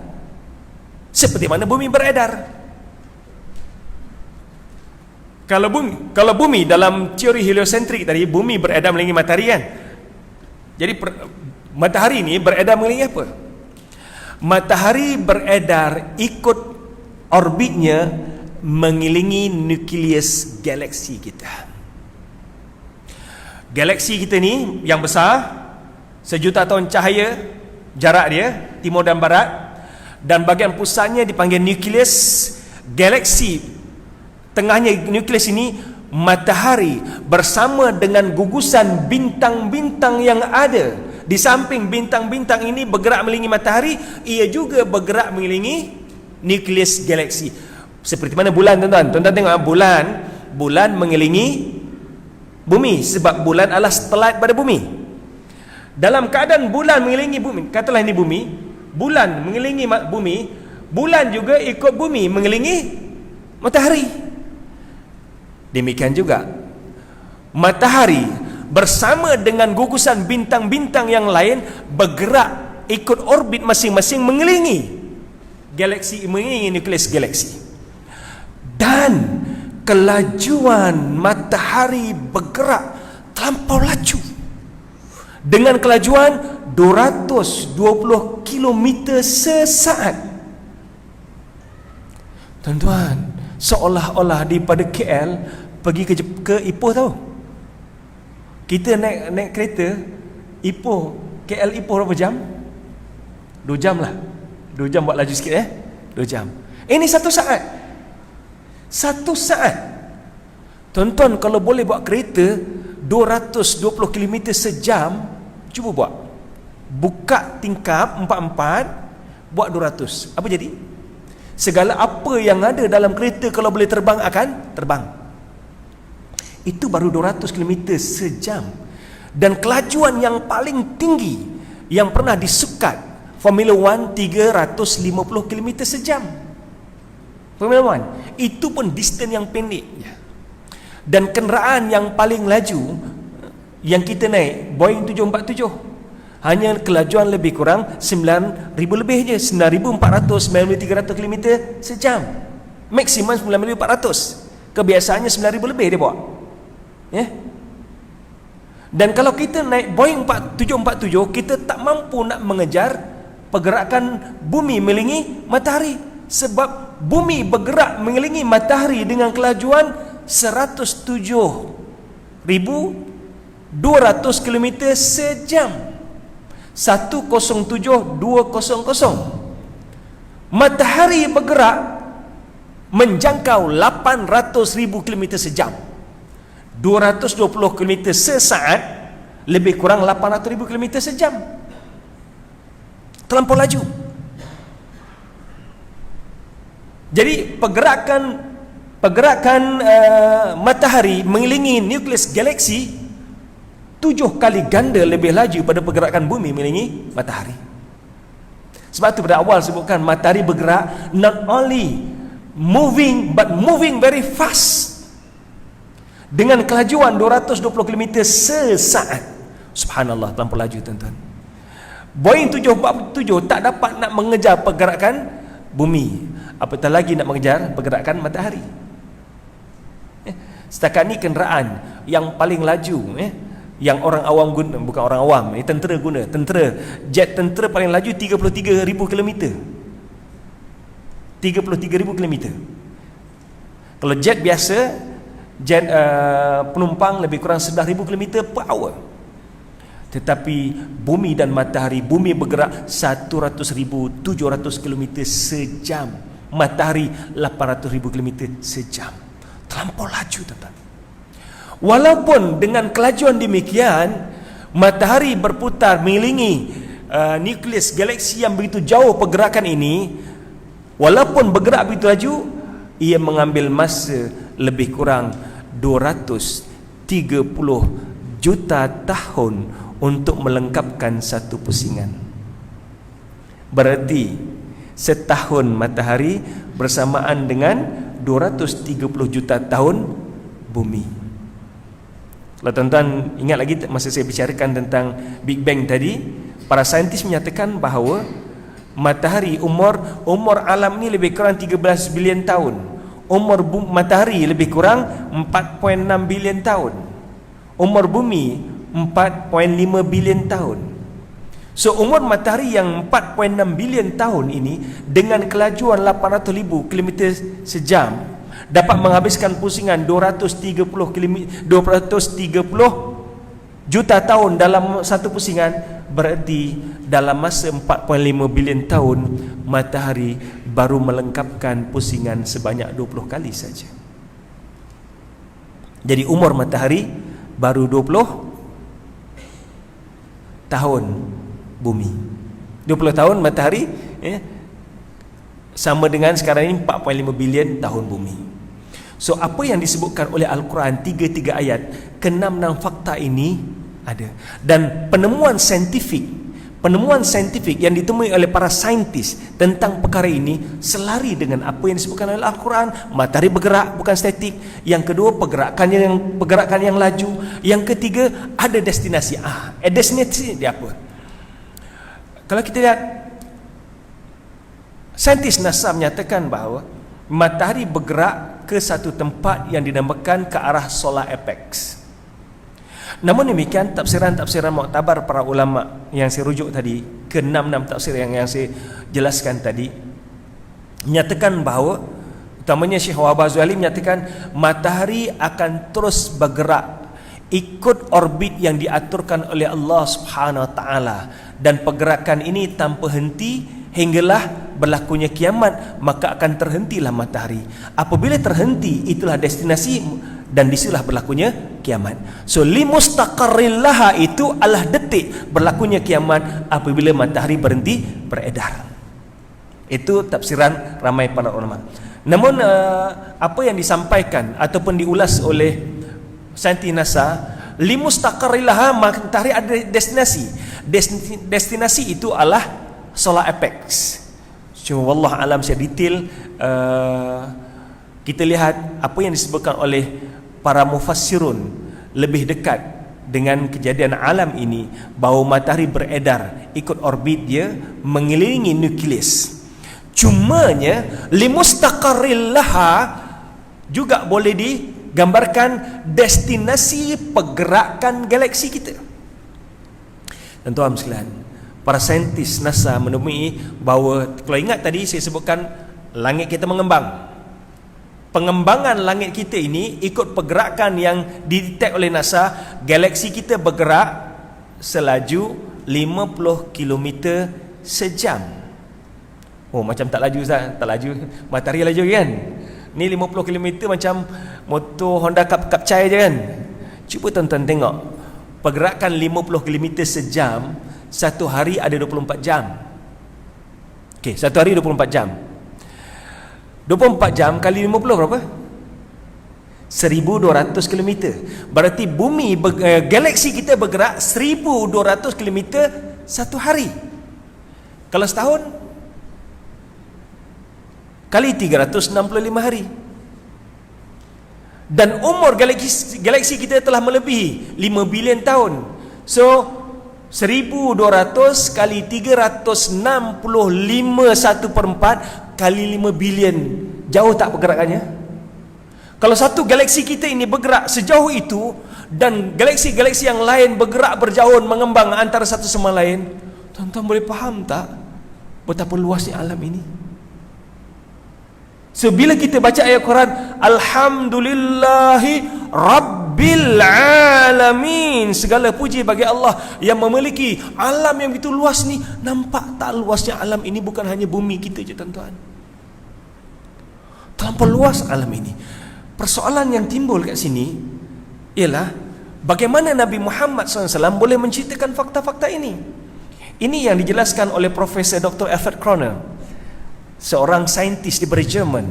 seperti mana bumi beredar. Kalau bumi dalam teori heliosentrik tadi, bumi beredar mengelilingi matahari kan. Jadi matahari ni beredar mengelilingi apa? Matahari beredar ikut orbitnya mengelilingi nukleus galaksi kita. Galaksi kita ni yang besar, 1,000,000 tahun cahaya jarak dia, timur dan barat, dan bahagian pusatnya dipanggil nukleus. Galaksi tengahnya nukleus ini matahari bersama dengan gugusan bintang-bintang yang ada di samping bintang-bintang ini bergerak mengelilingi matahari, ia juga bergerak mengelilingi nukleus galaksi. Seperti mana bulan, tuan-tuan? Tuan-tuan tengok bulan mengelilingi bumi sebab bulan adalah satelit pada bumi. Dalam keadaan bulan mengelilingi bumi, katalah ini bumi, bulan mengelilingi bumi, bulan juga ikut bumi mengelilingi matahari. Demikian juga matahari bersama dengan gugusan bintang-bintang yang lain bergerak ikut orbit masing-masing mengelilingi galaksi, mengelilingi nukleus galaksi. Dan kelajuan matahari bergerak terlampau laju dengan kelajuan 220 km sesaat. Tuan-tuan, seolah-olah daripada KL pergi ke Ipoh tahu. Kita naik kereta Ipoh, KL Ipoh berapa jam? 2 jam lah. 2 jam buat laju sikit 2 jam. Ini 1 saat. 1 saat. Tuan-tuan kalau boleh buat kereta 220 km sejam, cuba buat. Buka tingkap 44, buat 200. Apa jadi? Segala apa yang ada dalam kereta kalau boleh terbang akan terbang. Itu baru 200 km sejam. Dan kelajuan yang paling tinggi yang pernah disukat Formula 1 350 km sejam. Formula 1 itu pun distance yang pendek. Dan kenderaan yang paling laju yang kita naik Boeing 747 hanya kelajuan lebih kurang 9,000 lebih je, 9,400 9,300 km sejam. Maksimum 9,400. Kebiasaannya 9,000 lebih dia bawa. Dan kalau kita naik Boeing 747, kita tak mampu nak mengejar pergerakan bumi mengelilingi matahari sebab bumi bergerak mengelilingi matahari dengan kelajuan 107,200 km sejam. 107,200. Matahari bergerak menjangkau 800,000 km sejam. 220 km sesaat lebih kurang 800,000 km sejam. Terlampau laju. Jadi pergerakan matahari mengelilingi nukleus galaksi 7 kali ganda lebih laju pada pergerakan bumi mengelilingi matahari. Sebab tu pada awal sebutkan matahari bergerak not only moving but moving very fast dengan kelajuan 220 km sesaat. Subhanallah, terlampau laju tuan-tuan. Boeing 747 tak dapat nak mengejar pergerakan bumi, apatah lagi nak mengejar pergerakan matahari. Setakat ni kenderaan yang paling laju yang orang awam guna, bukan orang awam, tentera guna, jet tentera paling laju 33,000 km. 33,000 km. Kalau jet biasa, jet penumpang lebih kurang 11,000 km per hour. Tetapi bumi dan matahari, bumi bergerak 100,700 km sejam, matahari 800,000 km sejam. Terlampau laju tuan-tuan. Walaupun dengan kelajuan demikian, matahari berputar mengelilingi nukleus galaksi yang begitu jauh pergerakan ini, walaupun bergerak begitu laju, ia mengambil masa lebih kurang 230 juta tahun untuk melengkapkan satu pusingan. Berarti setahun matahari bersamaan dengan 230 juta tahun bumi. Kalau tuan-tuan ingat lagi masa saya bicarakan tentang Big Bang tadi, para saintis menyatakan bahawa matahari, umur alam ni lebih kurang 13 bilion tahun. Umur matahari lebih kurang 4.6 bilion tahun. Umur bumi 4.5 bilion tahun. So umur matahari yang 4.6 bilion tahun ini dengan kelajuan 800,000 km sejam dapat menghabiskan pusingan 230 juta tahun dalam satu pusingan. Berarti dalam masa 4.5 bilion tahun matahari baru melengkapkan pusingan sebanyak 20 kali saja. Jadi umur matahari baru 20 tahun bumi. 20 tahun matahari, sama dengan sekarang ini 4.5 bilion tahun bumi. So apa yang disebutkan oleh Al-Quran 3 ayat, ke-6 fakta ini ada. Dan penemuan saintifik yang ditemui oleh para saintis tentang perkara ini selari dengan apa yang disebutkan oleh Al-Quran. Matahari bergerak, bukan statik. Yang kedua, pergerakan yang laju. Yang ketiga, ada destinasi. Destinasi dia apa? Kalau kita lihat, saintis NASA menyatakan bahawa matahari bergerak ke satu tempat yang dinamakan ke arah solar apex. Namun demikian, tafsiran-tafsiran muktabar para ulama yang saya rujuk tadi, ke-6 tafsir yang saya jelaskan tadi, menyatakan bahawa, utamanya Syekh Wahbah Zuhaili menyatakan matahari akan terus bergerak ikut orbit yang diaturkan oleh Allah Subhanahu Wa Taala, dan pergerakan ini tanpa henti hinggalah berlakunya kiamat, maka akan terhentilah matahari. Apabila terhenti, itulah destinasi dan disitulah berlakunya kiamat. So limustaqarrillaha itu adalah detik berlakunya kiamat apabila matahari berhenti beredar. Itu tafsiran ramai para ulama. Namun apa yang disampaikan ataupun diulas oleh saintis NASA, limustaqarrillaha, matahari ada destinasi. Destinasi itu adalah solar apex. Cuma wallah alam secara detail kita lihat apa yang disebutkan oleh para mufassirun lebih dekat dengan kejadian alam ini, bahawa matahari beredar ikut orbit dia mengelilingi nukleus. Cumanya limustaqarrillaha juga boleh digambarkan destinasi pergerakan galaksi kita. Tuan-tuan sekalian, para saintis NASA menemui bahawa, kalau ingat tadi saya sebutkan langit kita mengembang. Pengembangan langit kita ini ikut pergerakan yang didetek oleh NASA. Galaksi kita bergerak selaju 50 km sejam. Oh, macam tak laju Ustaz, tak laju. Matahari laju kan? Ni 50 km macam motor Honda Kapcai je kan? Cuba tuan-tuan tengok, pergerakan 50 km sejam, satu hari ada 24 jam. Okey, satu hari 24 jam. 24 jam kali 50 berapa? 1200 km. Berarti bumi, galaksi kita bergerak 1200 km satu hari. Kalau setahun kali 365 hari. Dan umur galaksi kita telah melebihi 5 bilion tahun. So 1200 kali 365 1/4 kali 5 bilion. Jauh tak pergerakannya? Kalau satu galaksi kita ini bergerak sejauh itu, dan galaksi-galaksi yang lain bergerak berjauhan mengembang antara satu sama lain, tuan-tuan boleh faham tak betapa luasnya alam ini? So bila kita baca ayat Quran, Alhamdulillahi Rabbil Alamin, segala puji bagi Allah yang memiliki alam yang begitu luas ni. Nampak tak luasnya alam ini? Bukan hanya bumi kita je tuan-tuan, terlampau luas alam ini. Persoalan yang timbul kat sini ialah bagaimana Nabi Muhammad SAW boleh menceritakan fakta-fakta ini. Ini yang dijelaskan oleh Profesor Dr. Alfred Kroner, seorang saintis dari Jerman,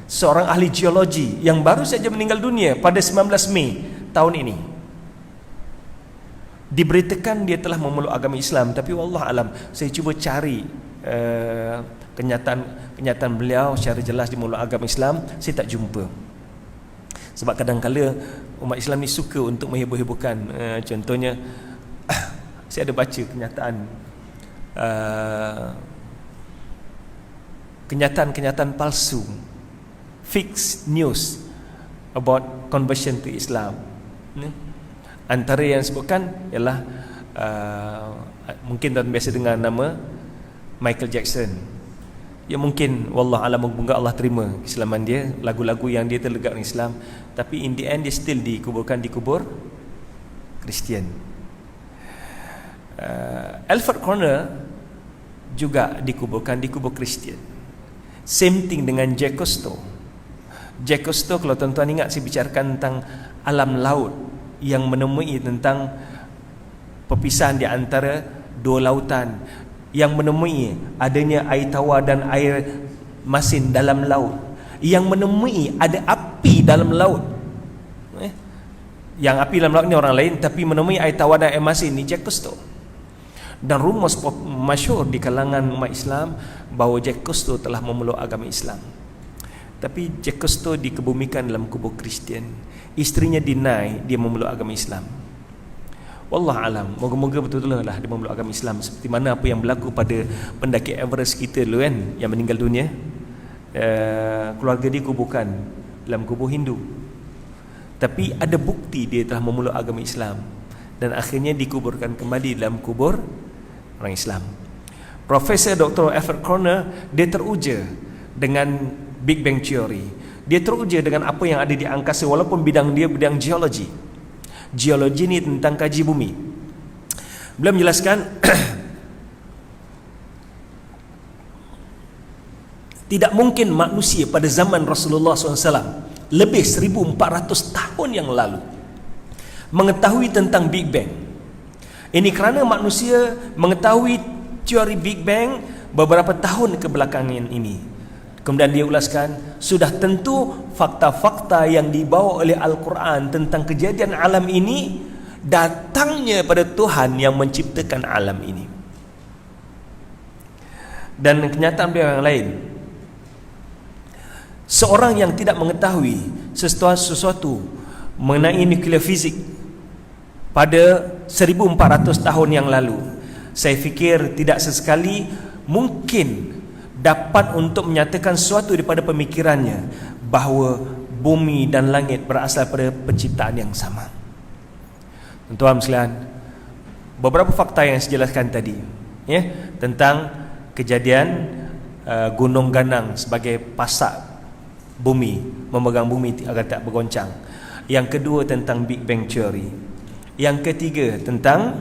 seorang ahli geologi yang baru saja meninggal dunia pada 19 Mei tahun ini. Diberitakan dia telah memeluk agama Islam, tapi wallah alam, saya cuba cari kenyataan beliau secara jelas di memeluk agama Islam, saya tak jumpa. Sebab kadang-kadang umat Islam ni suka untuk menghibur-hiburkan. Contohnya saya ada baca kenyataan palsu, fake news about conversion to Islam. Antara yang disebutkan ialah mungkin tuan biasa dengar nama Michael Jackson. Ya mungkin wallah alam, moga Allah terima keislaman dia, lagu-lagu yang dia terlegak dengan Islam, tapi in the end dia still dikuburkan di kubur Kristian. Alfred Kroner juga dikuburkan di kubur Kristian. Same thing dengan Jacques Cousteau. Jacques Cousteau, kalau tuan-tuan ingat, saya bicarakan tentang alam laut yang menemui tentang perpisahan di antara dua lautan, yang menemui adanya air tawar dan air masin dalam laut, yang menemui ada api dalam laut. Yang api dalam laut ni orang lain, tapi menemui air tawar dan air masin ni Jacques Cousteau. Dan rumus masyhur di kalangan umat Islam bahawa Jacques Cousteau telah memeluk agama Islam. Tapi Jacques Cousteau dikebumikan dalam kubur Kristian. Isterinya deny dia memeluk agama Islam. Wallah alam, moga-moga betul-betul lah dia memeluk agama Islam, seperti mana apa yang berlaku pada pendaki Everest kita dulu kan, yang meninggal dunia. Keluarga dia kuburkan dalam kubur Hindu, tapi ada bukti dia telah memeluk agama Islam, dan akhirnya dikuburkan kembali dalam kubur orang Islam. Profesor Dr. Alfred Kroner, dia teruja dengan Big Bang Theory. Dia teruja dengan apa yang ada di angkasa, walaupun bidang dia bidang geologi. Geologi ni tentang kaji bumi. Beliau menjelaskan tidak mungkin manusia pada zaman Rasulullah SAW lebih 1400 tahun yang lalu mengetahui tentang Big Bang. Ini kerana manusia mengetahui teori Big Bang beberapa tahun kebelakangan ini. Kemudian dia ulaskan, sudah tentu fakta-fakta yang dibawa oleh Al-Quran tentang kejadian alam ini datangnya pada Tuhan yang menciptakan alam ini. Dan kenyataan beliau yang lain, seorang yang tidak mengetahui sesuatu mengenai nuklear fizik pada 1400 tahun yang lalu, saya fikir tidak sesekali mungkin dapat untuk menyatakan sesuatu daripada pemikirannya bahawa bumi dan langit berasal pada penciptaan yang sama. Tuan-tuan sekalian, beberapa fakta yang saya jelaskan tadi, ya, tentang kejadian gunung ganang sebagai pasak bumi, memegang bumi agar tak bergoncang. Yang kedua tentang Big Bang Theory. Yang ketiga tentang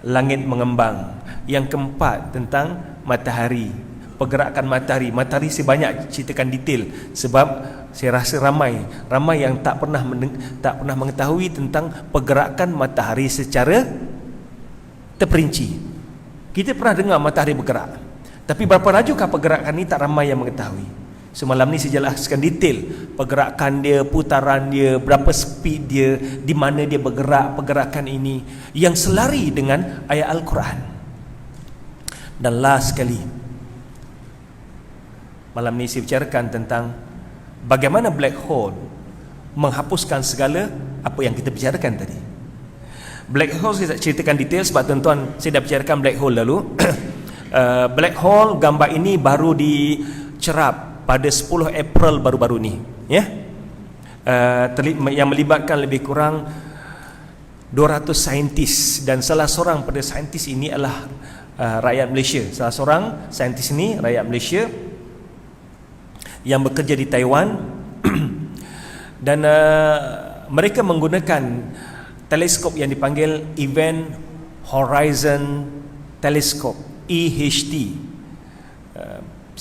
langit mengembang. Yang keempat tentang matahari, pergerakan matahari. Matahari saya banyak ceritakan detail sebab saya rasa ramai yang tak pernah mengetahui tentang pergerakan matahari secara terperinci. Kita pernah dengar matahari bergerak, tapi berapa lajukah pergerakan ini tak ramai yang mengetahui. Semalam ni saya jelaskan detail pergerakan dia, putaran dia, berapa speed dia, di mana dia bergerak, pergerakan ini yang selari dengan ayat Al-Quran. Dan last sekali, malam ni saya bicarakan tentang bagaimana black hole menghapuskan segala apa yang kita bicarakan tadi. Black hole saya tak ceritakan detail sebab tuan-tuan saya dah bicarakan black hole lalu. Black hole, gambar ini baru dicerap pada 10 April baru-baru ni, ya. Yang melibatkan lebih kurang 200 saintis, dan salah seorang pada saintis ini adalah rakyat Malaysia. Salah seorang saintis ini rakyat Malaysia yang bekerja di Taiwan. Dan mereka menggunakan teleskop yang dipanggil Event Horizon Telescope, EHT.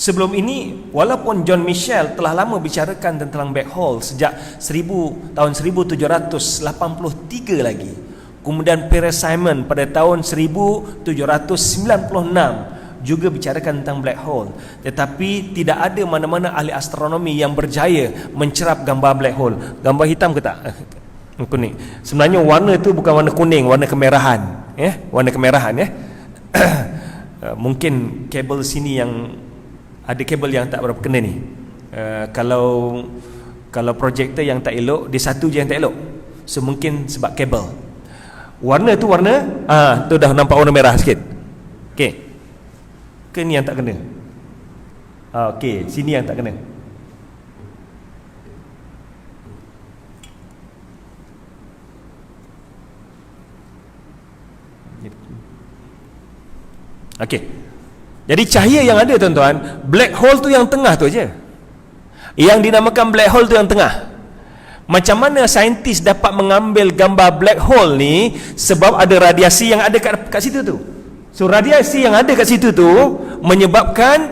Sebelum ini, walaupun John Michell telah lama bicarakan tentang black hole sejak tahun 1783 lagi. Kemudian Pierre Simon pada tahun 1796 juga bicarakan tentang black hole. Tetapi tidak ada mana-mana ahli astronomi yang berjaya mencerap gambar black hole. Gambar hitam ke tak? Kuning. Sebenarnya warna itu bukan warna kuning, warna kemerahan, ya, warna kemerahan, ya. Mungkin kabel sini yang ada kabel yang tak berapa kena ni. Kalau projektor yang tak elok, dia satu je yang tak elok. So mungkin sebab kabel. Warna tu warna, tu dah nampak warna merah sikit. Okey. Ke ni yang tak kena? Okey, sini yang tak kena. Okey. Jadi cahaya yang ada tuan-tuan, black hole tu yang tengah tu aja. Yang dinamakan black hole tu yang tengah. Macam mana saintis dapat mengambil gambar black hole ni? Sebab ada radiasi yang ada kat situ tu. So radiasi yang ada kat situ tu menyebabkan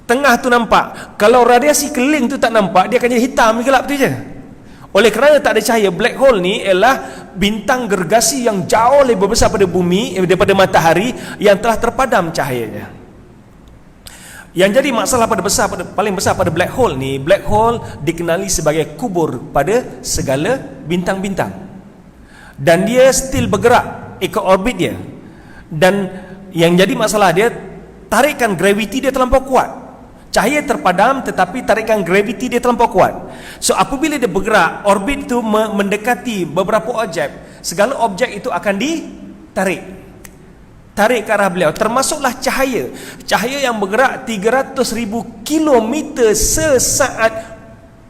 tengah tu nampak. Kalau radiasi keliling tu tak nampak, dia akan jadi hitam gelap tu je. Oleh kerana tak ada cahaya, black hole ni ialah bintang gergasi yang jauh lebih besar pada bumi, daripada matahari, yang telah terpadam cahayanya. Yang jadi masalah paling besar pada black hole ni, black hole dikenali sebagai kubur pada segala bintang-bintang. Dan dia still bergerak ikut orbit dia. Dan yang jadi masalah dia, tarikan graviti dia terlampau kuat. Cahaya terpadam tetapi tarikan graviti dia terlampau kuat. So apabila dia bergerak, orbit tu mendekati beberapa objek, segala objek itu akan ditarik ke arah beliau, termasuklah cahaya. Cahaya yang bergerak 300,000 kilometer sesaat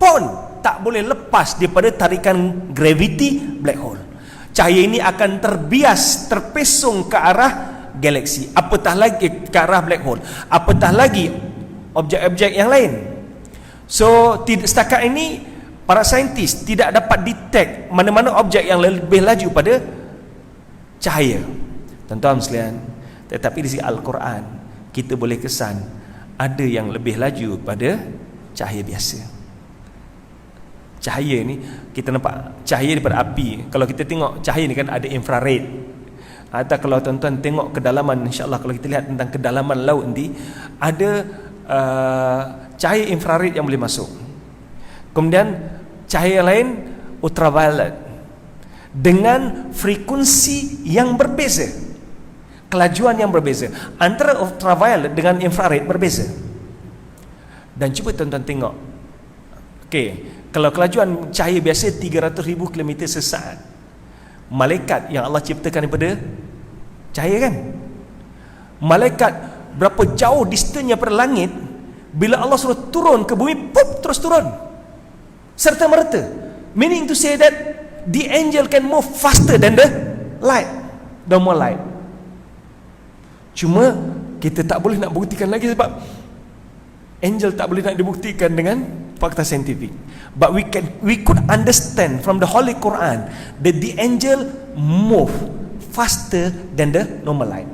pun tak boleh lepas daripada tarikan graviti black hole. Cahaya ini akan terbias, terpesong ke arah galaksi, apatah lagi ke arah black hole, apatah lagi objek-objek yang lain. So setakat ini para saintis tidak dapat detect mana-mana objek yang lebih laju pada cahaya. Tuan-tuan sekalian, tetapi di sisi Al-Quran kita boleh kesan ada yang lebih laju pada cahaya biasa. Cahaya ni kita nampak cahaya daripada api. Kalau kita tengok cahaya ni kan ada infrared. Atau kalau tuan-tuan tengok kedalaman, insya-Allah kalau kita lihat tentang kedalaman laut nanti, ada cahaya infrared yang boleh masuk. Kemudian cahaya lain ultraviolet dengan frekuensi yang berbeza, kelajuan yang berbeza. Antara ultraviolet dengan infrared berbeza. Dan cuba tuan-tuan tengok, okey, kalau kelajuan cahaya biasa 300,000 km sesaat, malaikat yang Allah ciptakan daripada cahaya kan, malaikat berapa jauh distance pada langit, bila Allah suruh turun ke bumi, pop, terus turun serta merta. Meaning to say that the angel can move faster than the light, normal light. Cuma kita tak boleh nak buktikan lagi sebab angel tak boleh nak dibuktikan dengan fakta saintifik. But we could understand from the Holy Quran that the angel move faster than the normal light.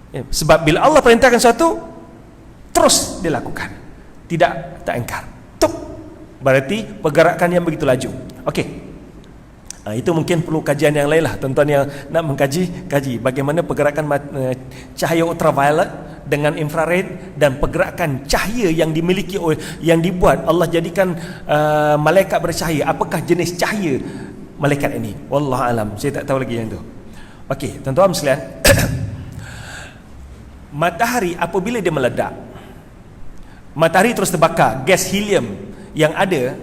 Sebab bila Allah perintahkan sesuatu, terus dia lakukan, tak ingkar. Tuk, berarti pergerakan yang begitu laju. Okey, itu mungkin perlu kajian yang lain lah. Tuan-tuan yang nak kaji bagaimana pergerakan cahaya ultraviolet dengan infrared, dan pergerakan cahaya yang dimiliki yang dibuat Allah jadikan malaikat bercahaya. Apakah jenis cahaya malaikat ini? Wallahu alam, saya tak tahu lagi yang tu. Okey, tuan-tuan sekalian, matahari apabila dia meledak, matahari terus terbakar. Gas helium yang ada,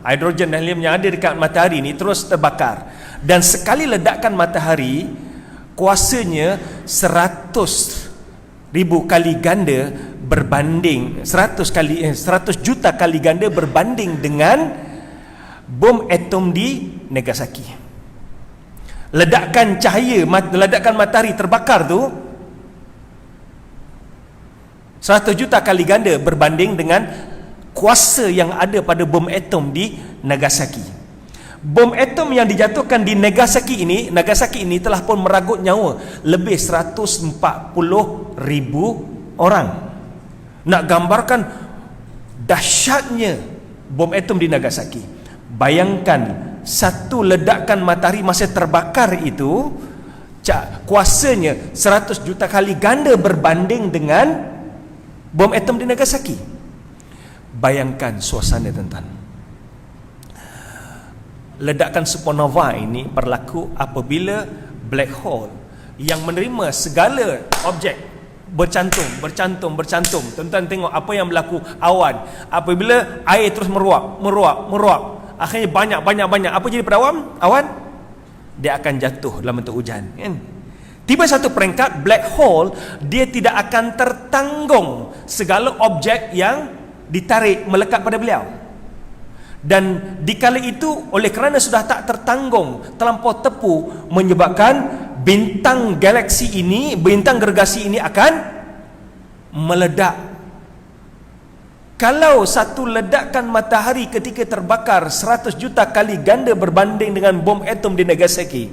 hidrogen dan helium yang ada dekat matahari ni terus terbakar. Dan sekali ledakan matahari, kuasanya 100,000 kali ganda berbanding 100 juta kali ganda berbanding dengan bom atom di Nagasaki. Ledakan matahari terbakar tu 100 juta kali ganda berbanding dengan kuasa yang ada pada bom atom di Nagasaki. Bom atom yang dijatuhkan di Nagasaki ini telah pun meragut nyawa lebih 140,000 orang. Nak gambarkan dahsyatnya bom atom di Nagasaki, bayangkan satu ledakan matahari masa terbakar itu kuasanya 100 juta kali ganda berbanding dengan bom atom di Nagasaki. Bayangkan suasana, tuan-tuan. Ledakan supernova ini berlaku apabila black hole yang menerima segala objek bercantum. Tuan-tuan tengok apa yang berlaku awan. Apabila air terus meruap, akhirnya banyak. Apa jadi pada awan? Dia akan jatuh dalam bentuk hujan, kan? Tiba satu peringkat, black hole dia tidak akan tertanggung segala objek yang ditarik melekat pada beliau. Dan dikala itu, oleh kerana sudah tak tertanggung, terlampau tepu, menyebabkan bintang gergasi ini akan meledak. Kalau satu ledakan matahari ketika terbakar 100 juta kali ganda berbanding dengan bom atom di Nagasaki,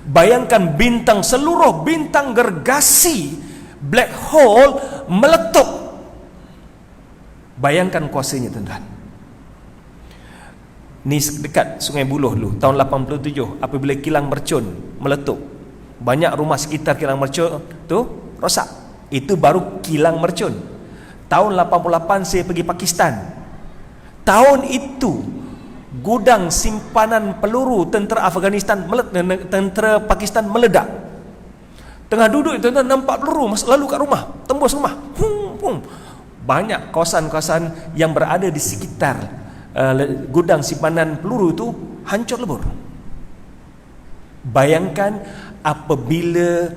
bayangkan seluruh bintang gergasi black hole meletup. Bayangkan kuasanya, tuan-tuan. Ni dekat Sungai Buloh dulu tahun 87 apabila kilang mercun meletup. Banyak rumah sekitar kilang mercun tu rosak. Itu baru kilang mercun. Tahun 88 saya pergi Pakistan. Tahun itu gudang simpanan peluru tentera Afghanistan tentera Pakistan meledak. Tengah duduk itu nampak peluru masuk lalu kat rumah, tembus rumah. Banyak kawasan-kawasan yang berada di sekitar gudang simpanan peluru itu hancur lebur. Bayangkan apabila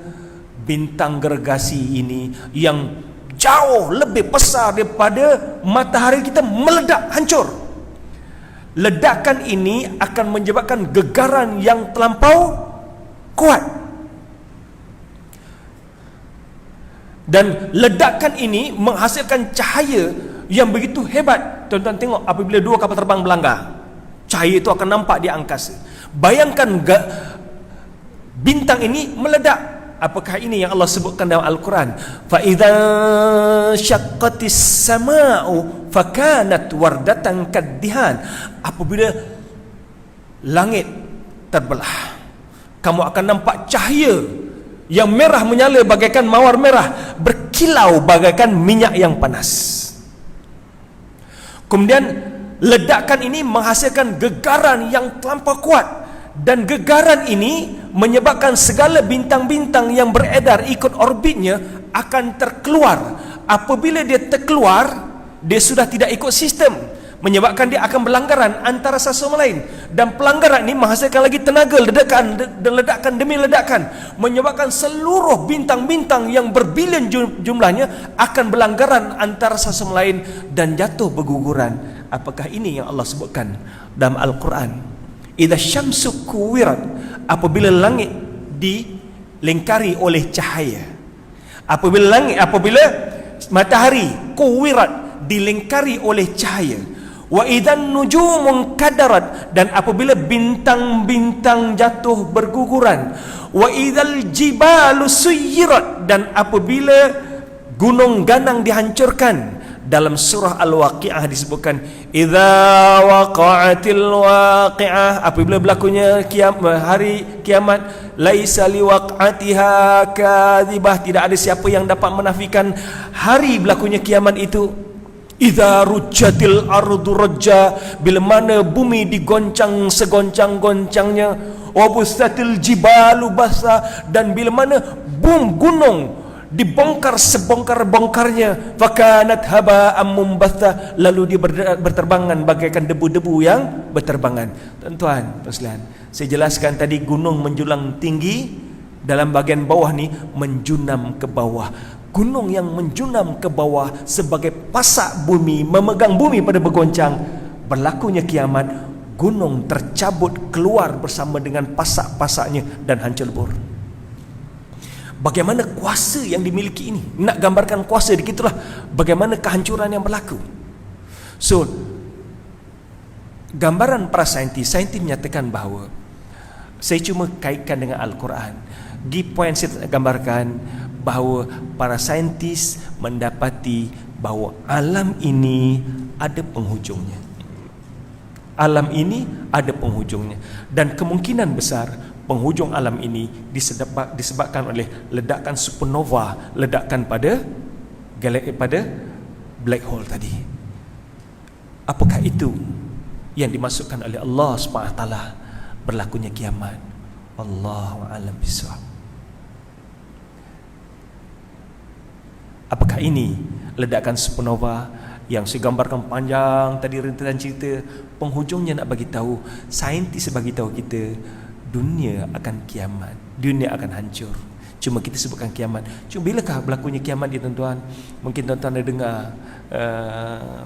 bintang gergasi ini yang jauh lebih besar daripada matahari kita meledak hancur. Ledakan ini akan menyebabkan gegaran yang terlampau kuat. Dan ledakan ini menghasilkan cahaya yang begitu hebat. Tuan-tuan tengok apabila dua kapal terbang berlanggar, cahaya itu akan nampak di angkasa. Bayangkan bintang ini meledak. Apakah ini yang Allah sebutkan dalam Al-Quran? Fa idza syaqqatis samaa'u fakanat wardatan kaddihan. Apabila langit terbelah, kamu akan nampak cahaya yang merah menyala bagaikan mawar merah, berkilau bagaikan minyak yang panas. Kemudian ledakan ini menghasilkan gegaran yang terlampau kuat, dan gegaran ini menyebabkan segala bintang-bintang yang beredar ikut orbitnya akan terkeluar. Apabila dia terkeluar, dia sudah tidak ikut sistem, menyebabkan dia akan berlanggaran antara satu sama lain. Dan pelanggaran ini menghasilkan lagi tenaga ledakan dan ledakan demi ledakan, menyebabkan seluruh bintang-bintang yang berbilion jumlahnya akan berlanggaran antara satu sama lain dan jatuh berguguran. Apakah ini yang Allah sebutkan dalam Al-Quran? Idza syamsu kuwirat, apabila langit dilingkari oleh cahaya. Apabila matahari kuwirat dilingkari oleh cahaya. Wa idzan nujumun kadarat, dan apabila bintang-bintang jatuh berguguran. Wa idzal jibalu suyirat, dan apabila gunung ganang dihancurkan. Dalam surah Al-Waqi'ah disebutkan idza waqa'atil waqi'ah, apabila berlakunya hari kiamat, laisa liwaq'atiha kadzibah, tidak ada siapa yang dapat menafikan hari berlakunya kiamat itu. Idza rujjatil ardu rajja, bila mana bumi digoncang segoncang-goncangnya. Wa busatil jibalu basa, dan bila mana gunung dibongkar sebongkar-bongkarnya. Fakanat haba'an mumbatha, lalu dia berterbangan bagaikan debu-debu yang berterbangan. Tuan-tuan, persoalan saya jelaskan tadi, gunung menjulang tinggi, dalam bahagian bawah ni menjunam ke bawah. Gunung yang menjunam ke bawah sebagai pasak bumi, memegang bumi pada bergoncang. Berlakunya kiamat, gunung tercabut keluar bersama dengan pasak-pasaknya dan hancur lebur. Bagaimana kuasa yang dimiliki ini? Nak gambarkan kuasa, dikitulah bagaimana kehancuran yang berlaku. So, gambaran para saintis menyatakan bahawa, saya cuma kaitkan dengan Al-Quran. Di poin saya gambarkan bahawa para saintis mendapati bahawa alam ini ada penghujungnya. Alam ini ada penghujungnya, dan kemungkinan besar penghujung alam ini disebabkan oleh ledakan supernova, ledakan pada black hole tadi. Apakah itu yang dimaksudkan oleh Allah SWT berlakunya kiamat? Allahu a'lam bishawab. Apakah ini ledakan supernova yang saya gambarkan panjang tadi rintisan cerita? Penghujungnya nak bagi tahu, saintis bagi tahu kita, dunia akan kiamat, dunia akan hancur. Cuma kita sebutkan kiamat. Cuma bilakah berlakunya kiamat ni, tuan-tuan? Mungkin tuan-tuan ada dengar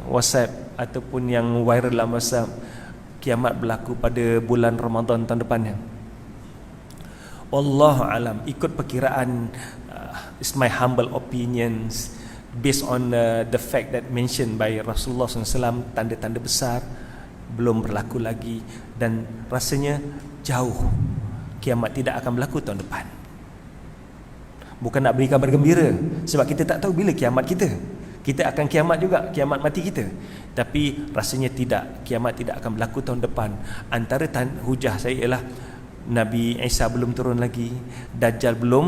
WhatsApp ataupun yang viral dalam WhatsApp, kiamat berlaku pada bulan Ramadan tahun depannya. Wallahu alam, ikut perkiraan, it's my humble opinions based on the fact that mentioned by Rasulullah SAW, tanda-tanda besar belum berlaku lagi, dan rasanya jauh kiamat tidak akan berlaku tahun depan. Bukan nak beri kabar gembira, sebab kita tak tahu bila kiamat kita. Kita akan kiamat juga, kiamat mati kita. Tapi rasanya tidak, kiamat tidak akan berlaku tahun depan. Antara hujah saya ialah Nabi Isa belum turun lagi, Dajjal belum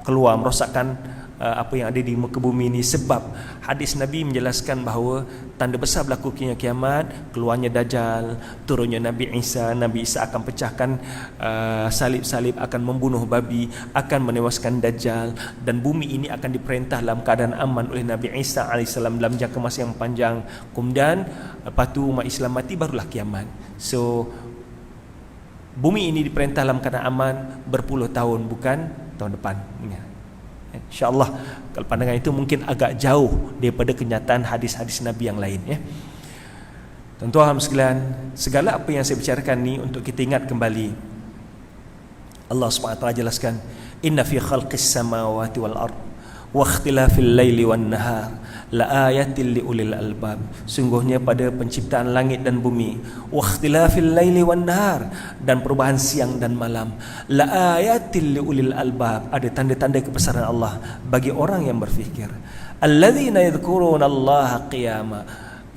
keluar merosakkan apa yang ada di muka bumi ini. Sebab hadis Nabi menjelaskan bahawa tanda besar berlakunya kiamat, keluarnya Dajjal, turunnya Nabi Isa. Nabi Isa akan pecahkan salib-salib, akan membunuh babi, akan menewaskan Dajjal, dan bumi ini akan diperintah dalam keadaan aman oleh Nabi Isa AS dalam jangka masa yang panjang. Kemudian lepas tu umat Islam mati, barulah kiamat. So bumi ini diperintah dalam keadaan aman berpuluh tahun, bukan tahun depan. InsyaAllah kalau pandangan itu mungkin agak jauh daripada kenyataan hadis-hadis Nabi yang lain, ya. Tuan-tuan sekalian, segala apa yang saya bicarakan ni untuk kita ingat kembali. Allah SWT jelaskan, inna fi khalqis samawati wal ard wa ikhtilafil laili wan nahar la ayatil liulil albab. Sungguhnya pada penciptaan langit dan bumi, wa ikhtilafil laili wan nahar, dan perubahan siang dan malam, la ayatil liulil albab, ada tanda-tanda kebesaran Allah bagi orang yang berfikir. Alladzina yadhkuruna Allah qiyama,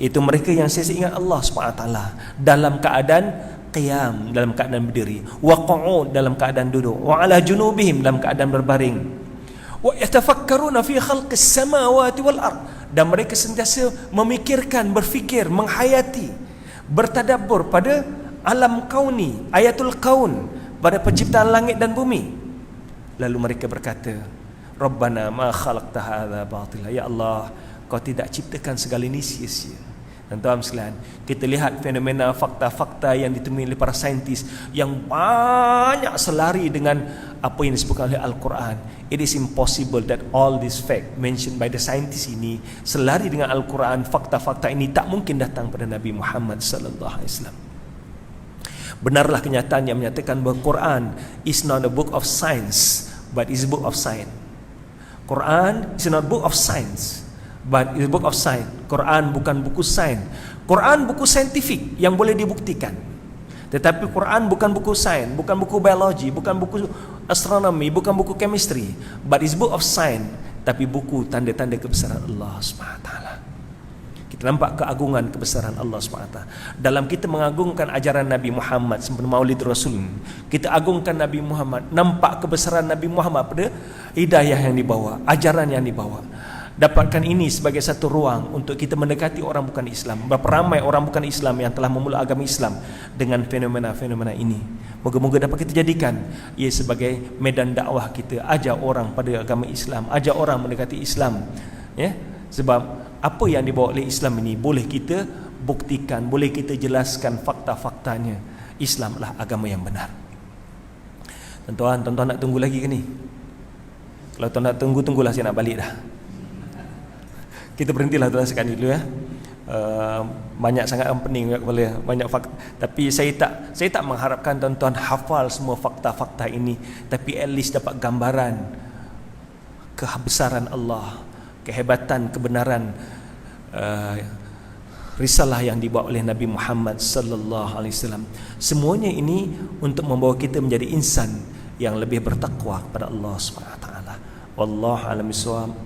itu mereka yang ingat Allah SWT dalam keadaan qiyam, dalam keadaan berdiri, wa qu'ud, dalam keadaan duduk, wa ala junubihim, dalam keadaan berbaring, wa yatafakkaruna fi khalqis samawati wal ard, dan mereka sentiasa memikirkan, berfikir, menghayati, bertadabbur pada alam kauni, ayatul kaun, pada penciptaan langit dan bumi. Lalu mereka berkata, Rabbana ma khalaqta hadza batila, ya Allah, kau tidak ciptakan segala ini sia-sia. Dan tuan sekalian, kita lihat fenomena fakta-fakta yang ditemui oleh para saintis yang banyak selari dengan apa yang disebutkan oleh Al-Quran. It is impossible that all this fact mentioned by the scientists ini selari dengan Al-Quran. Fakta-fakta ini tak mungkin datang pada Nabi Muhammad sallallahu alaihi wasallam. Benarlah kenyataan yang menyatakan bahawa Quran is not a book of science, but is a book of science. Quran is not a book of science, but is a book of science. Quran bukan buku sains. Quran buku saintifik yang boleh dibuktikan. Tetapi Quran bukan buku sains, bukan buku biologi, bukan buku astronomi, bukan buku chemistry, but is book of science, tapi buku tanda-tanda kebesaran Allah SWT. Kita nampak keagungan kebesaran Allah SWT dalam kita mengagungkan ajaran Nabi Muhammad sempena Maulid Rasul. Kita agungkan Nabi Muhammad, nampak kebesaran Nabi Muhammad pada hidayah yang dibawa, ajaran yang dibawa. Dapatkan ini sebagai satu ruang untuk kita mendekati orang bukan Islam. Berapa ramai orang bukan Islam yang telah memulai agama Islam dengan fenomena-fenomena ini. Moga-moga dapat kita jadikan ia sebagai medan dakwah kita. Ajar orang pada agama Islam, ajar orang mendekati Islam, ya. Sebab apa yang dibawa oleh Islam ini boleh kita buktikan, boleh kita jelaskan fakta-faktanya. Islamlah agama yang benar. Tuan-tuan nak tunggu lagi ke ni? Kalau tuan nak tunggu, tunggulah, saya nak balik dah. Kita berhentilah tuan sekali dulu, ya. Banyak sangat yang pening kepala, banyak fakta. Tapi saya tak mengharapkan tuan-tuan hafal semua fakta-fakta ini, tapi at least dapat gambaran kebesaran Allah, kehebatan, kebenaran risalah yang dibawa oleh Nabi Muhammad sallallahu alaihi wasallam. Semuanya ini untuk membawa kita menjadi insan yang lebih bertakwa kepada Allah Subhanahu wa taala. Wallahu a'lam bissawab.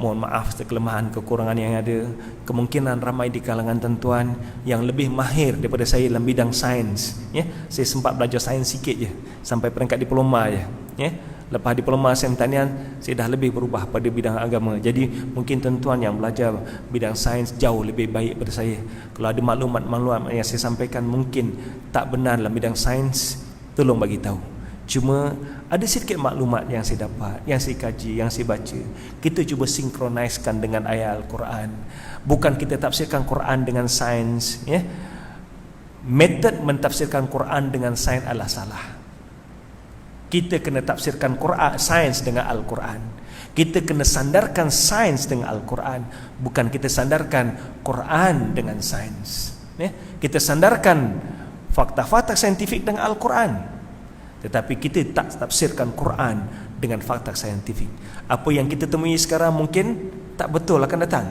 Mohon maaf kelemahan kekurangan yang ada. Kemungkinan ramai di kalangan tuan-tuan yang lebih mahir daripada saya dalam bidang sains, ya. Saya sempat belajar sains sikit je sampai peringkat diploma je, ya. Lepas diploma simultanean saya dah lebih berubah pada bidang agama. Jadi mungkin tuan-tuan yang belajar bidang sains jauh lebih baik daripada saya. Kalau ada maklumat-maklumat yang saya sampaikan mungkin tak benar dalam bidang sains, tolong bagi tahu. Cuma ada sedikit maklumat yang saya dapat, yang saya kaji, yang saya baca. Kita cuba sinkroniskan dengan ayat Al-Quran. Bukan kita tafsirkan Quran dengan sains, ya. Metod mentafsirkan Quran dengan sains adalah salah. Kita kena tafsirkan Quran, sains dengan Al-Quran. Kita kena sandarkan sains dengan Al-Quran, bukan kita sandarkan Quran dengan sains, ya. Kita sandarkan fakta-fakta saintifik dengan Al-Quran, tetapi kita tak tafsirkan Quran dengan fakta saintifik. Apa yang kita temui sekarang mungkin tak betul akan datang,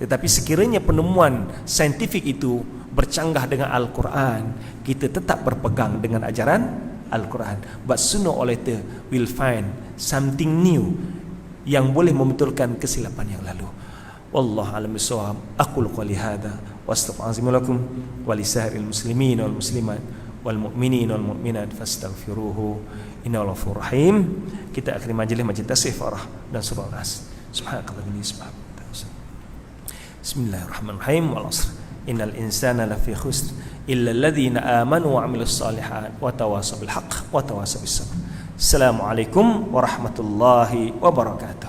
tetapi sekiranya penemuan saintifik itu bercanggah dengan Al-Quran, kita tetap berpegang dengan ajaran Al-Quran. But sooner or later we'll find something new yang boleh membetulkan kesilapan yang lalu. wallahu a'lam bissawab. Aqulu qali hadza wa astaghfiru lakum wa lisa'iril muslimin wal muslimat wal mu'minin wal mu'minat fastaghfiruhu innahu ghafurur rahim. Kita akhiri majlis tasbih farah dan surah Nas. Subhanakallahumma wa bihamdika. Bismillahirrahmanirrahim. Wal 'asr. Innal insana lafi khusr illa alladhina amanu wa 'amilus shalihat wa tawasaw bil haqq wa tawasaw bis sabr. Assalamualaikum warahmatullahi wabarakatuh.